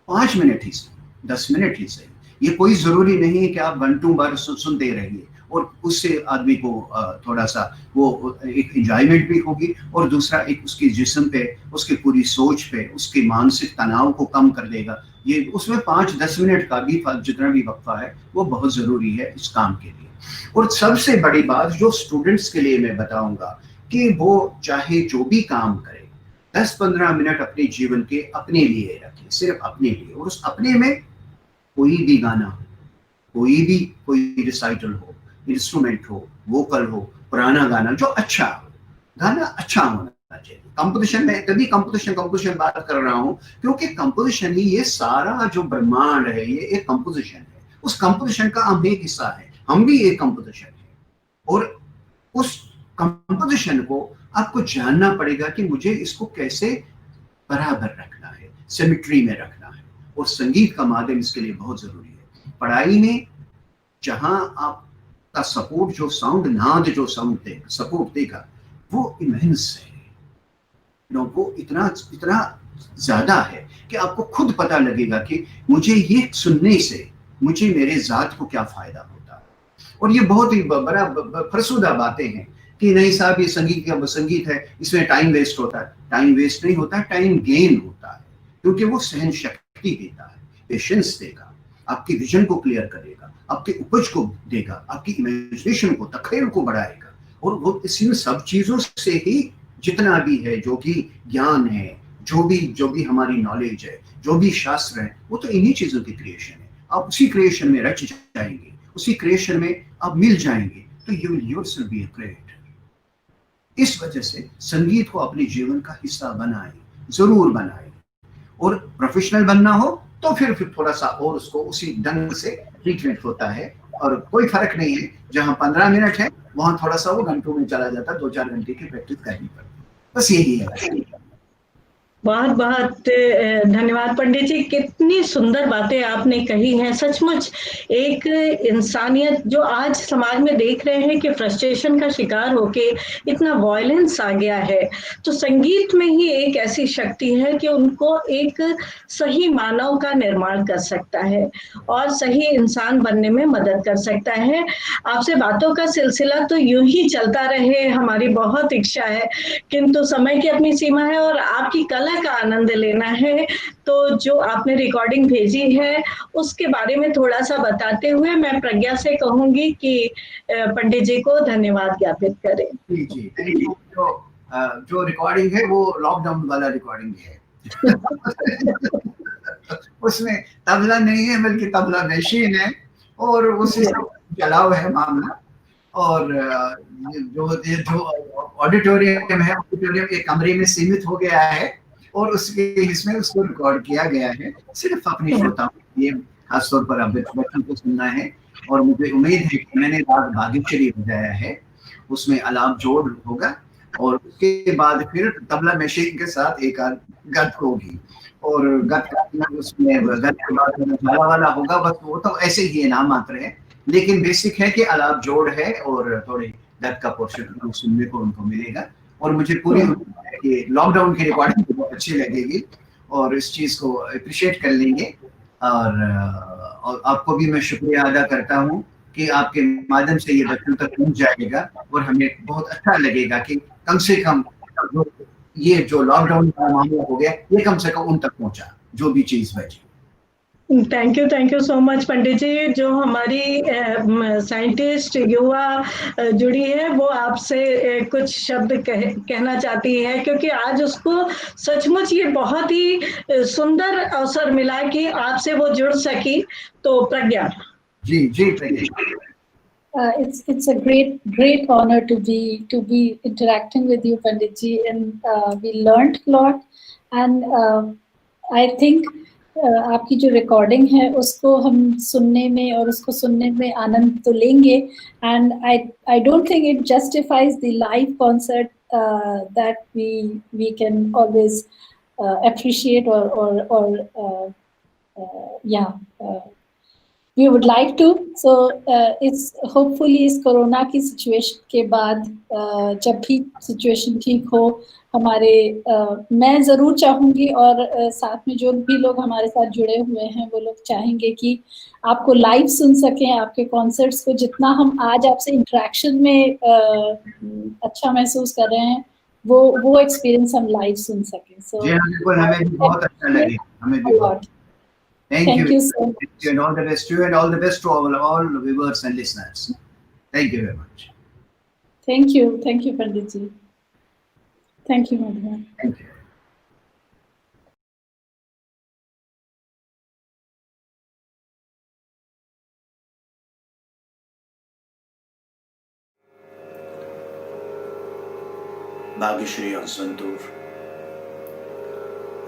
5 मिनट ही सही, 10 मिनट ही सही, ये कोई जरूरी नहीं है कि आप घंटों बार सुनते रहिए, और उससे आदमी को थोड़ा सा वो एक एंजॉयमेंट भी होगी, और दूसरा एक उसके जिस्म पे, उसकी पूरी सोच पे, उसके मानसिक तनाव को कम कर देगा। ये उसमें 5-10 मिनट का भी जितना भी वक्फा है वो बहुत जरूरी है इस काम के लिए। और सबसे बड़ी बात जो स्टूडेंट्स के लिए मैं बताऊंगा कि वो चाहे जो भी काम करे, 10-15 मिनट अपने जीवन के अपने लिए रखें, सिर्फ अपने लिए, और उस अपने में कोई भी गाना हो, कोई रिसाइटल हो, इंस्ट्रूमेंट हो, वोकल हो, पुराना गाना जो अच्छा हो, गाना अच्छा होना चाहिए। कंपोजिशन में तभी कंपोजिशन बात कर रहा हूँ क्योंकि कंपोजिशन ही ये सारा जो ब्रह्मांड है ये एक कंपोजिशन है, उस कंपोजिशन का हम एक हिस्सा है, हम भी एक कंपोजिशन है, और उस कंपोजिशन को आपको जानना पड़ेगा कि मुझे इसको कैसे बराबर रखना है, सिमेट्री में रखना है, और संगीत का माध्यम इसके लिए बहुत जरूरी है। पढ़ाई में जहां आपका सपोर्ट जो साउंड, नाद जो साउंड देगा, सपोर्ट देगा, वो इमेंस है, वो इतना ज्यादा है कि आपको खुद पता लगेगा कि मुझे ये सुनने से मुझे मेरे जात को क्या फायदा होता है। और ये बहुत ही बड़ा फरसुदा बातें हैं कि नहीं साहब ये संगीत है, इसमें टाइम वेस्ट होता है। टाइम वेस्ट नहीं होता, टाइम गेन होता है, क्योंकि वो सहन शक्ति देता है, पेशेंस देगा, आपकी विजन को क्लियर करेगा, आपके उपज को देगा, आपकी इमेजिनेशन को, तखय्युल को बढ़ाएगा। और वो इसी सब चीजों से ही जितना भी है, जो भी ज्ञान है, जो भी हमारी नॉलेज है, जो भी शास्त्र है, वो तो इन्हीं चीजों की क्रिएशन है। आप उसी क्रिएशन में रच जाएंगे, उसी क्रिएशन में आप मिल जाएंगे, तो you will yourself be a creator. इस वजह से संगीत को अपने जीवन का हिस्सा बनाएं, जरूर बनाएं। और प्रोफेशनल बनना हो तो फिर थोड़ा सा और उसको उसी ढंग से ट्रीटमेंट होता है, और कोई फर्क नहीं है, जहां 15 मिनट है वहां थोड़ा सा वो घंटों में चला जाता है, 2-4 घंटे की प्रैक्टिस करनी पड़ती है, बस यही है। बहुत बहुत धन्यवाद पंडित जी, कितनी सुंदर बातें आपने कही हैं। सचमुच एक इंसानियत जो आज समाज में देख रहे हैं कि फ्रस्ट्रेशन का शिकार होके इतना वायलेंस आ गया है, तो संगीत में ही एक ऐसी शक्ति है कि उनको एक सही मानव का निर्माण कर सकता है और सही इंसान बनने में मदद कर सकता है। आपसे बातों का सिलसिला तो यूं ही चलता रहे, हमारी बहुत इच्छा है, किंतु समय की अपनी सीमा है और आपकी कला का आनंद लेना है। तो जो आपने रिकॉर्डिंग भेजी है उसके बारे में थोड़ा सा बताते हुए मैं प्रज्ञा से कहूंगी कि पंडित जी को धन्यवाद ज्ञापित करें। जी, जो रिकॉर्डिंग है वो लॉकडाउन वाला रिकॉर्डिंग है। उसमें तबला नहीं है बल्कि तबला मशीन है, और उसी से चलाव है मामला। और जो ऑडिटोरियम है, ऑडिटोरियम एक कमरे में सीमित हो गया है, और उसके इसमें उसको रिकॉर्ड किया गया है सिर्फ अपने श्रोताओं के लिए, खासतौर पर अब बच्चों को सुनना है। और मुझे उम्मीद है कि मैंने राग भाग्यश्री बजाया है, उसमें अलाप जोड़ होगा, और उसके बाद फिर तबला मशीन के साथ एक गत होगी, और गत उसमें गत के बाद झाला वाला होगा, बस वो तो ऐसे ही नाम मात्र है, लेकिन बेसिक है कि अलाप जोड़ है, और थोड़े गत का पोर्शन सुनने को उनको मिलेगा। और मुझे पूरी उम्मीद है कि लॉकडाउन की रिकॉर्डिंग बहुत अच्छी लगेगी और इस चीज को अप्रिशिएट कर लेंगे। और आपको भी मैं शुक्रिया अदा करता हूँ कि आपके माध्यम से ये बच्चों तक पहुंच जाएगा, और हमें बहुत अच्छा लगेगा कि कम से कम ये जो लॉकडाउन का मामला हो गया ये कम से कम उन तक पहुंचा, जो भी चीज बची। थैंक यू सो मच पंडित जी। जो हमारी साइंटिस्ट युवा जुड़ी है वो आपसे कुछ शब्द कहना चाहती है, क्योंकि आज उसको सचमुच ये बहुत ही सुंदर अवसर मिला कि आपसे वो जुड़ सकी। तो प्रज्ञा जी प्रज्ञा। It's a great honor to be interacting with you, Pandit ji, and we learned a lot, and I think आपकी जो रिकॉर्डिंग है उसको हम सुनने में और उसको सुनने में आनंद तो लेंगे, and I don't think it justifies the live concert that we can always appreciate or we would like to. So it's hopefully इस कोरोना की सिचुएशन के बाद जब भी सिचुएशन ठीक हो हमारे मैं ज़रूर चाहूँगी और साथ में जो भी लोग हमारे साथ जुड़े हुए हैं वो लोग चाहेंगे कि आपको लाइव सुन सकें, आपके कॉन्सर्ट्स को जितना हम आज आपसे इंटरेक्शन में अच्छा महसूस कर रहे हैं वो एक्सपीरियंस हम लाइव सुन सकें. So हमें भी बहुत अच्छा लगे, हमें भी बहुत. Thank you so much. Thank you and all the best to you and all the best to all the viewers and listeners. Thank you very much. Thank you, Pandit ji. Thank you, Madhvan. Thank you. Bhagyashree on Santur.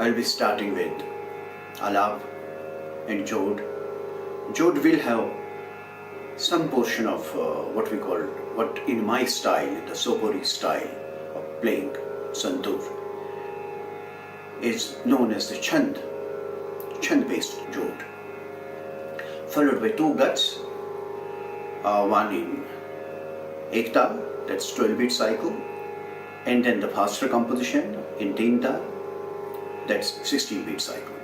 I'll be starting with Alap and Jod. Jod will have some portion of what we call, what in my style, the Sopori style of playing Santur, is known as the Chand based Jod, followed by two guts, one in Ekta, that's 12-beat cycle, and then the faster composition in Tinta, that's 16-beat cycle.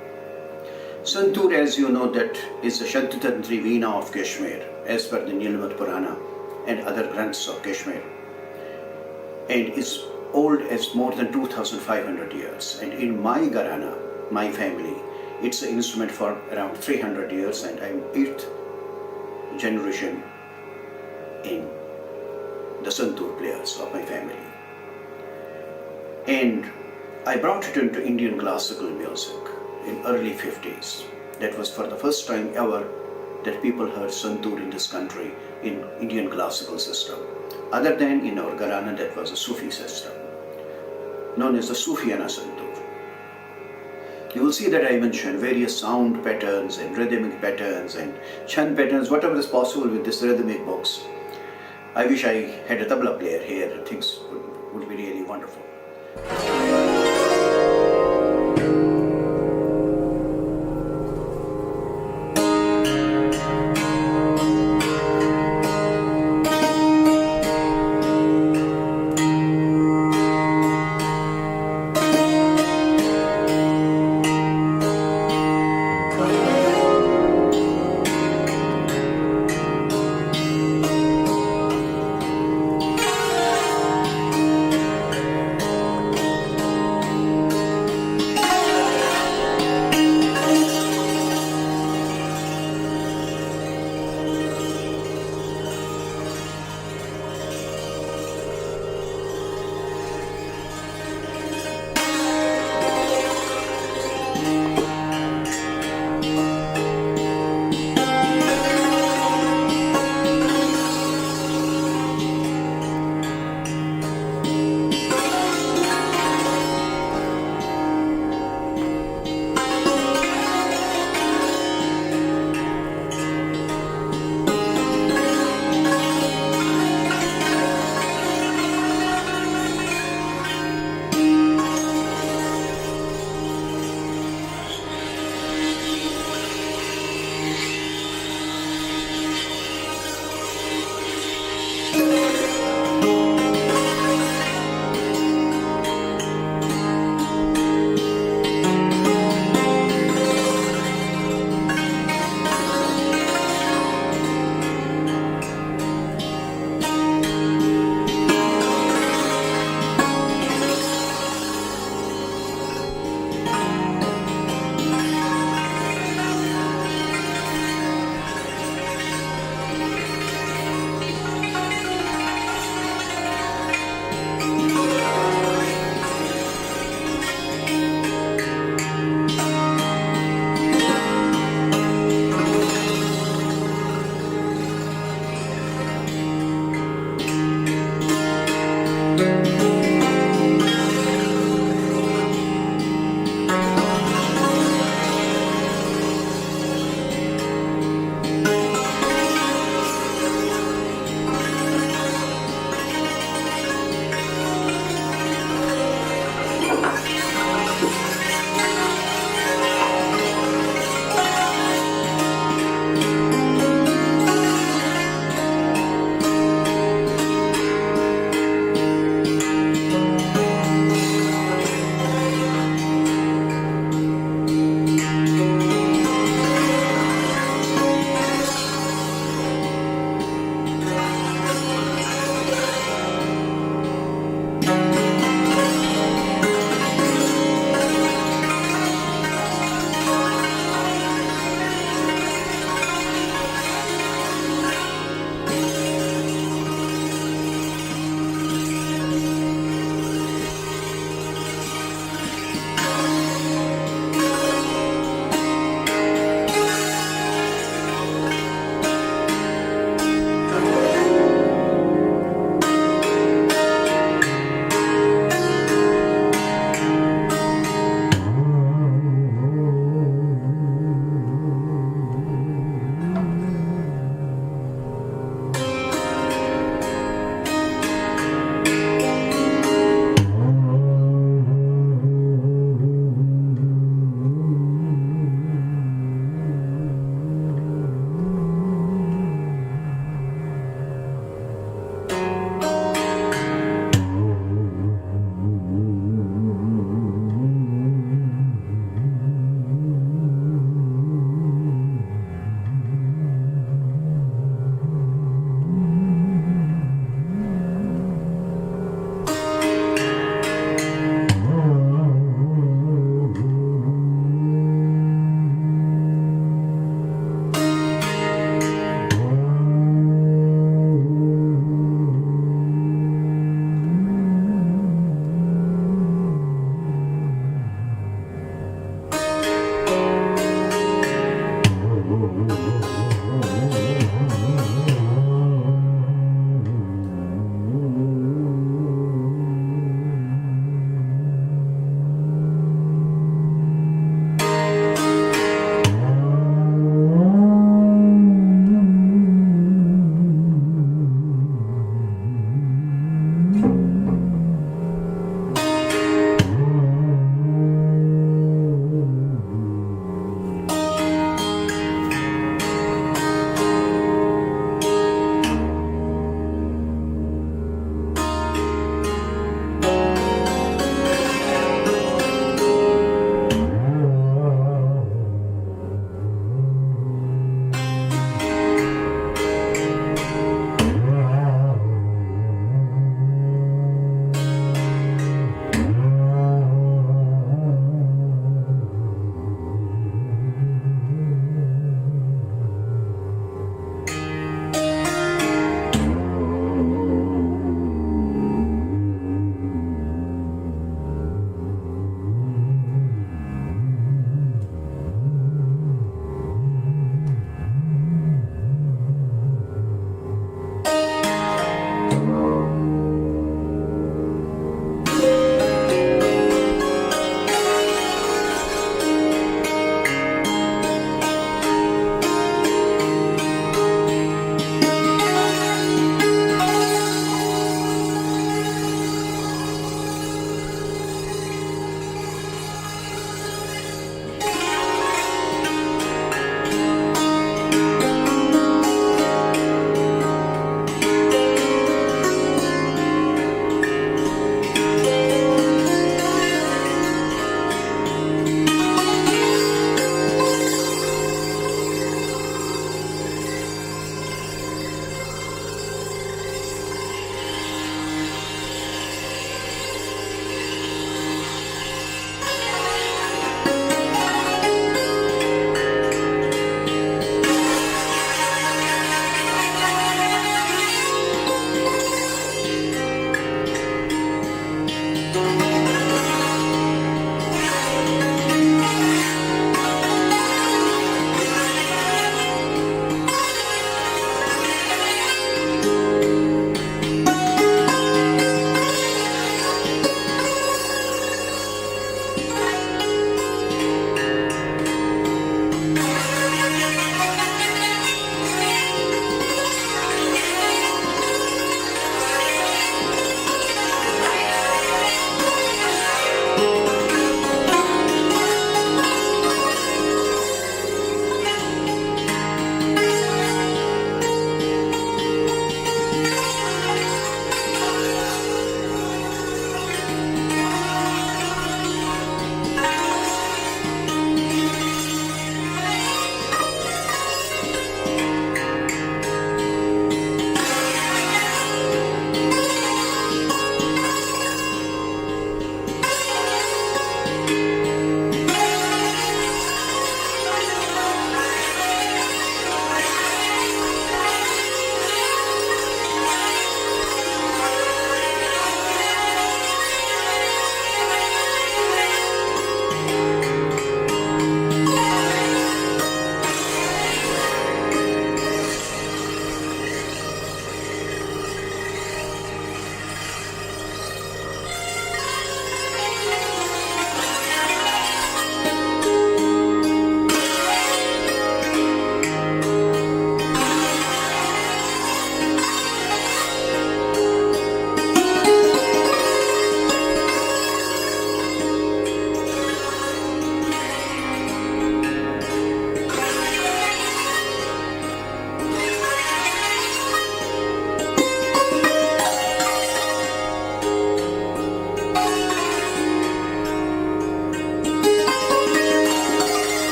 Santur, as you know, that is the Shantatantri Veena of Kashmir, as per the Nilmad Purana and other Granths of Kashmir, and is old as more than 2,500 years. And in my Gharana, my family, it's an instrument for around 300 years, and I'm 8th generation in the Santur players of my family. And I brought it into Indian classical music in early 50s. That was for the first time ever that people heard Santur in this country in Indian classical system. Other than in our Gharana, that was a Sufi system, known as the Sufiana Santur. You will see that I mentioned various sound patterns and rhythmic patterns and chant patterns, whatever is possible with this rhythmic box. I wish I had a tabla player here. Things would be really wonderful.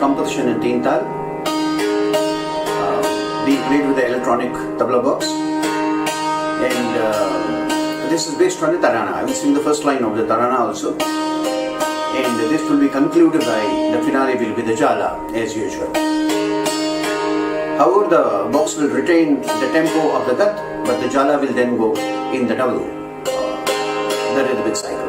composition in Teen Tal, being played with the electronic tabla box. And this is based on the Tarana. I will sing the first line of the Tarana also. And this will be concluded by, the finale will be the Jala as usual. However, the box will retain the tempo of the Gat, but the Jala will then go in the double, the rhythmic cycle.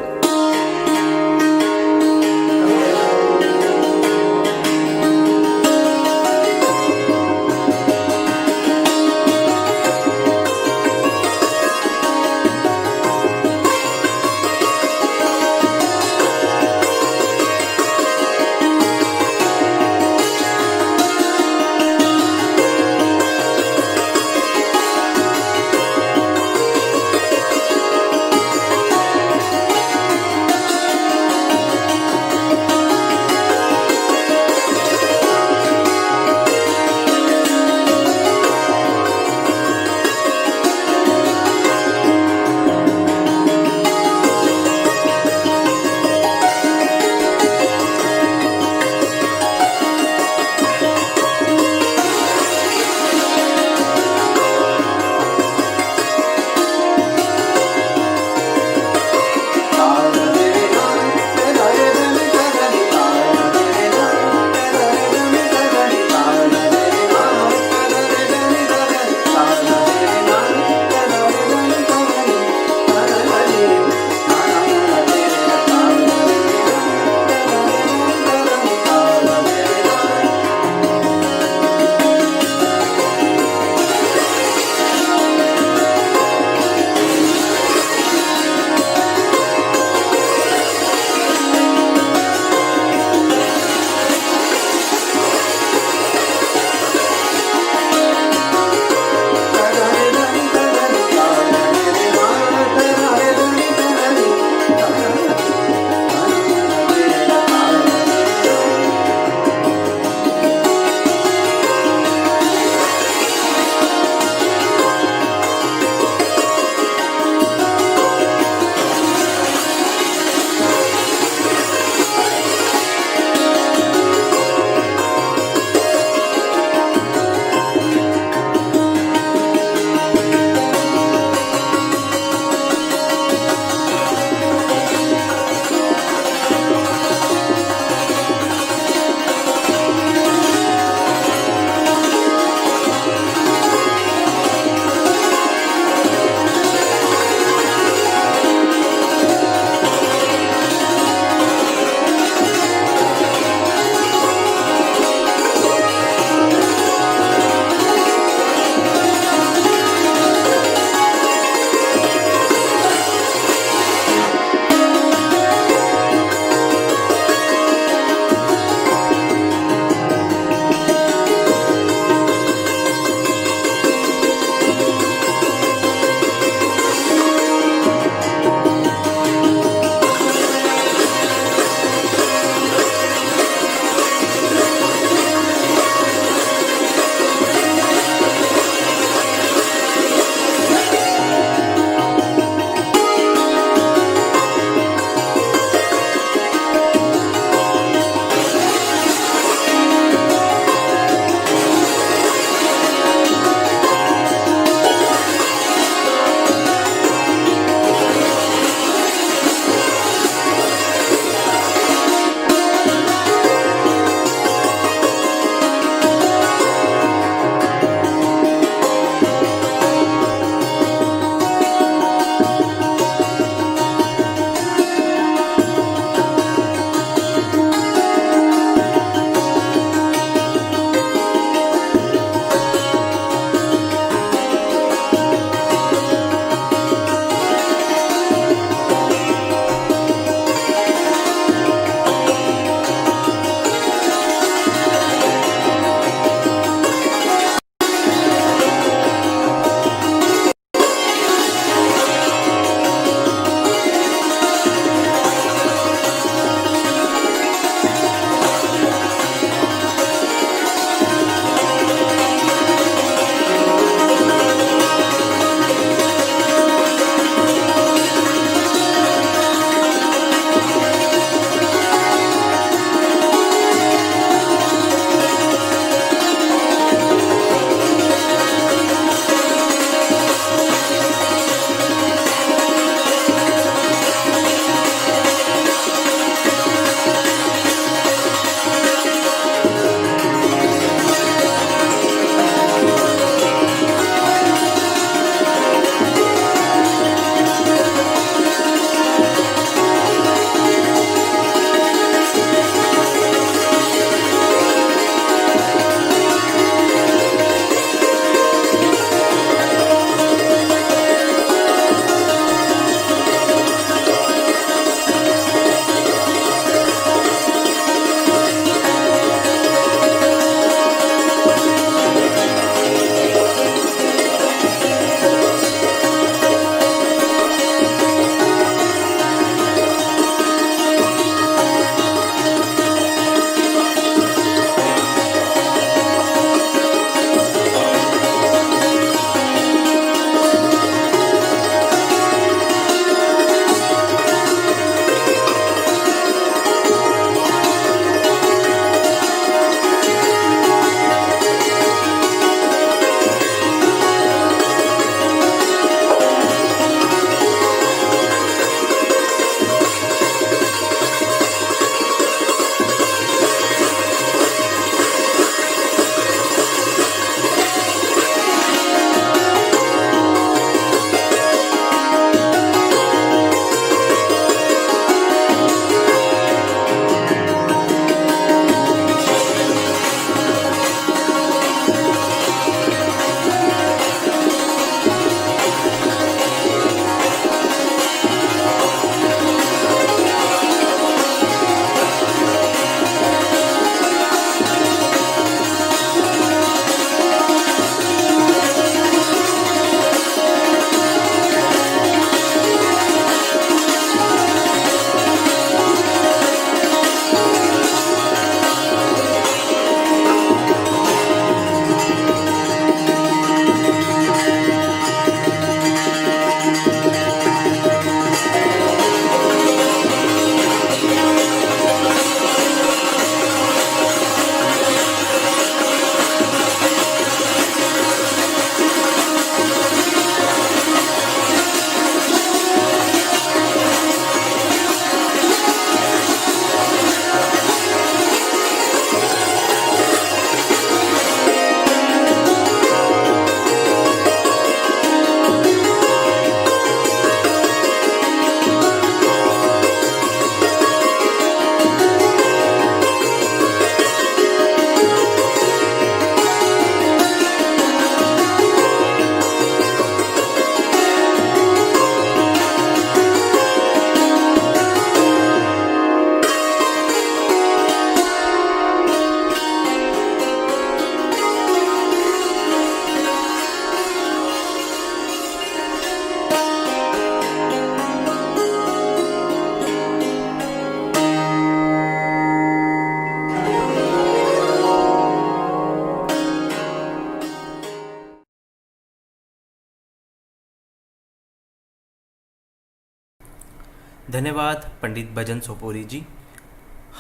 धन्यवाद पंडित भजन सोपोरी जी,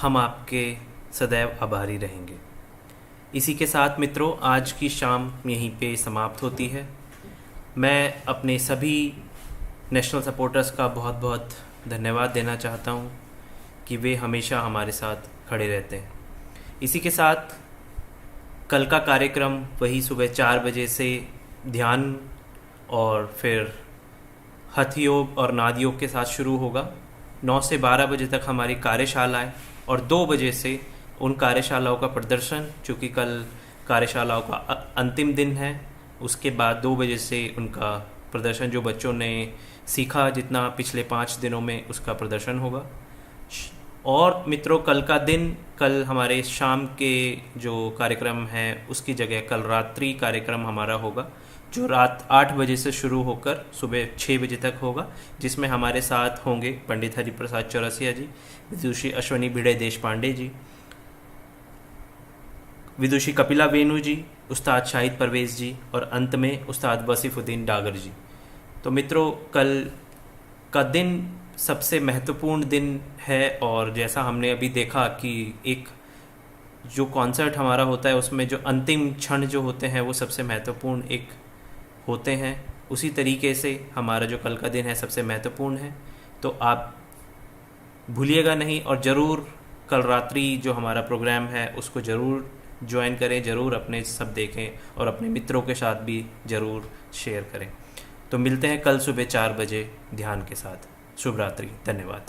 हम आपके सदैव आभारी रहेंगे। इसी के साथ मित्रों, आज की शाम यहीं पे समाप्त होती है। मैं अपने सभी नेशनल सपोर्टर्स का बहुत बहुत धन्यवाद देना चाहता हूँ कि वे हमेशा हमारे साथ खड़े रहते हैं। इसी के साथ कल का कार्यक्रम वही सुबह 4 बजे से ध्यान और फिर हठ योग और नाद योग के साथ शुरू होगा। 9 से 12 बजे तक हमारी कार्यशालाएं और 2 बजे से उन कार्यशालाओं का प्रदर्शन, चूँकि कल कार्यशालाओं का अंतिम दिन है, उसके बाद 2 बजे से उनका प्रदर्शन जो बच्चों ने सीखा जितना पिछले 5 दिनों में, उसका प्रदर्शन होगा। और मित्रों, कल हमारे शाम के जो कार्यक्रम हैं उसकी जगह कल रात्रि कार्यक्रम हमारा होगा, जो रात 8 बजे से शुरू होकर सुबह 6 बजे तक होगा, जिसमें हमारे साथ होंगे पंडित हरिप्रसाद चौरसिया जी, विदुषी अश्वनी भिड़े देशपांडे जी, विदुषी कपिला वेणु जी, उस्ताद शाहिद परवेज़ जी और अंत में उस्ताद वसीफुद्दीन डागर जी। तो मित्रों, कल का दिन सबसे महत्वपूर्ण दिन है और जैसा हमने अभी देखा कि एक जो कॉन्सर्ट हमारा होता है उसमें जो अंतिम क्षण जो होते हैं वो सबसे महत्वपूर्ण एक होते हैं, उसी तरीके से हमारा जो कल का दिन है सबसे महत्वपूर्ण है। तो आप भूलिएगा नहीं और ज़रूर कल रात्रि जो हमारा प्रोग्राम है उसको ज़रूर ज्वाइन करें, ज़रूर अपने सब देखें और अपने मित्रों के साथ भी ज़रूर शेयर करें। तो मिलते हैं कल सुबह 4 बजे ध्यान के साथ। शुभ रात्रि, धन्यवाद।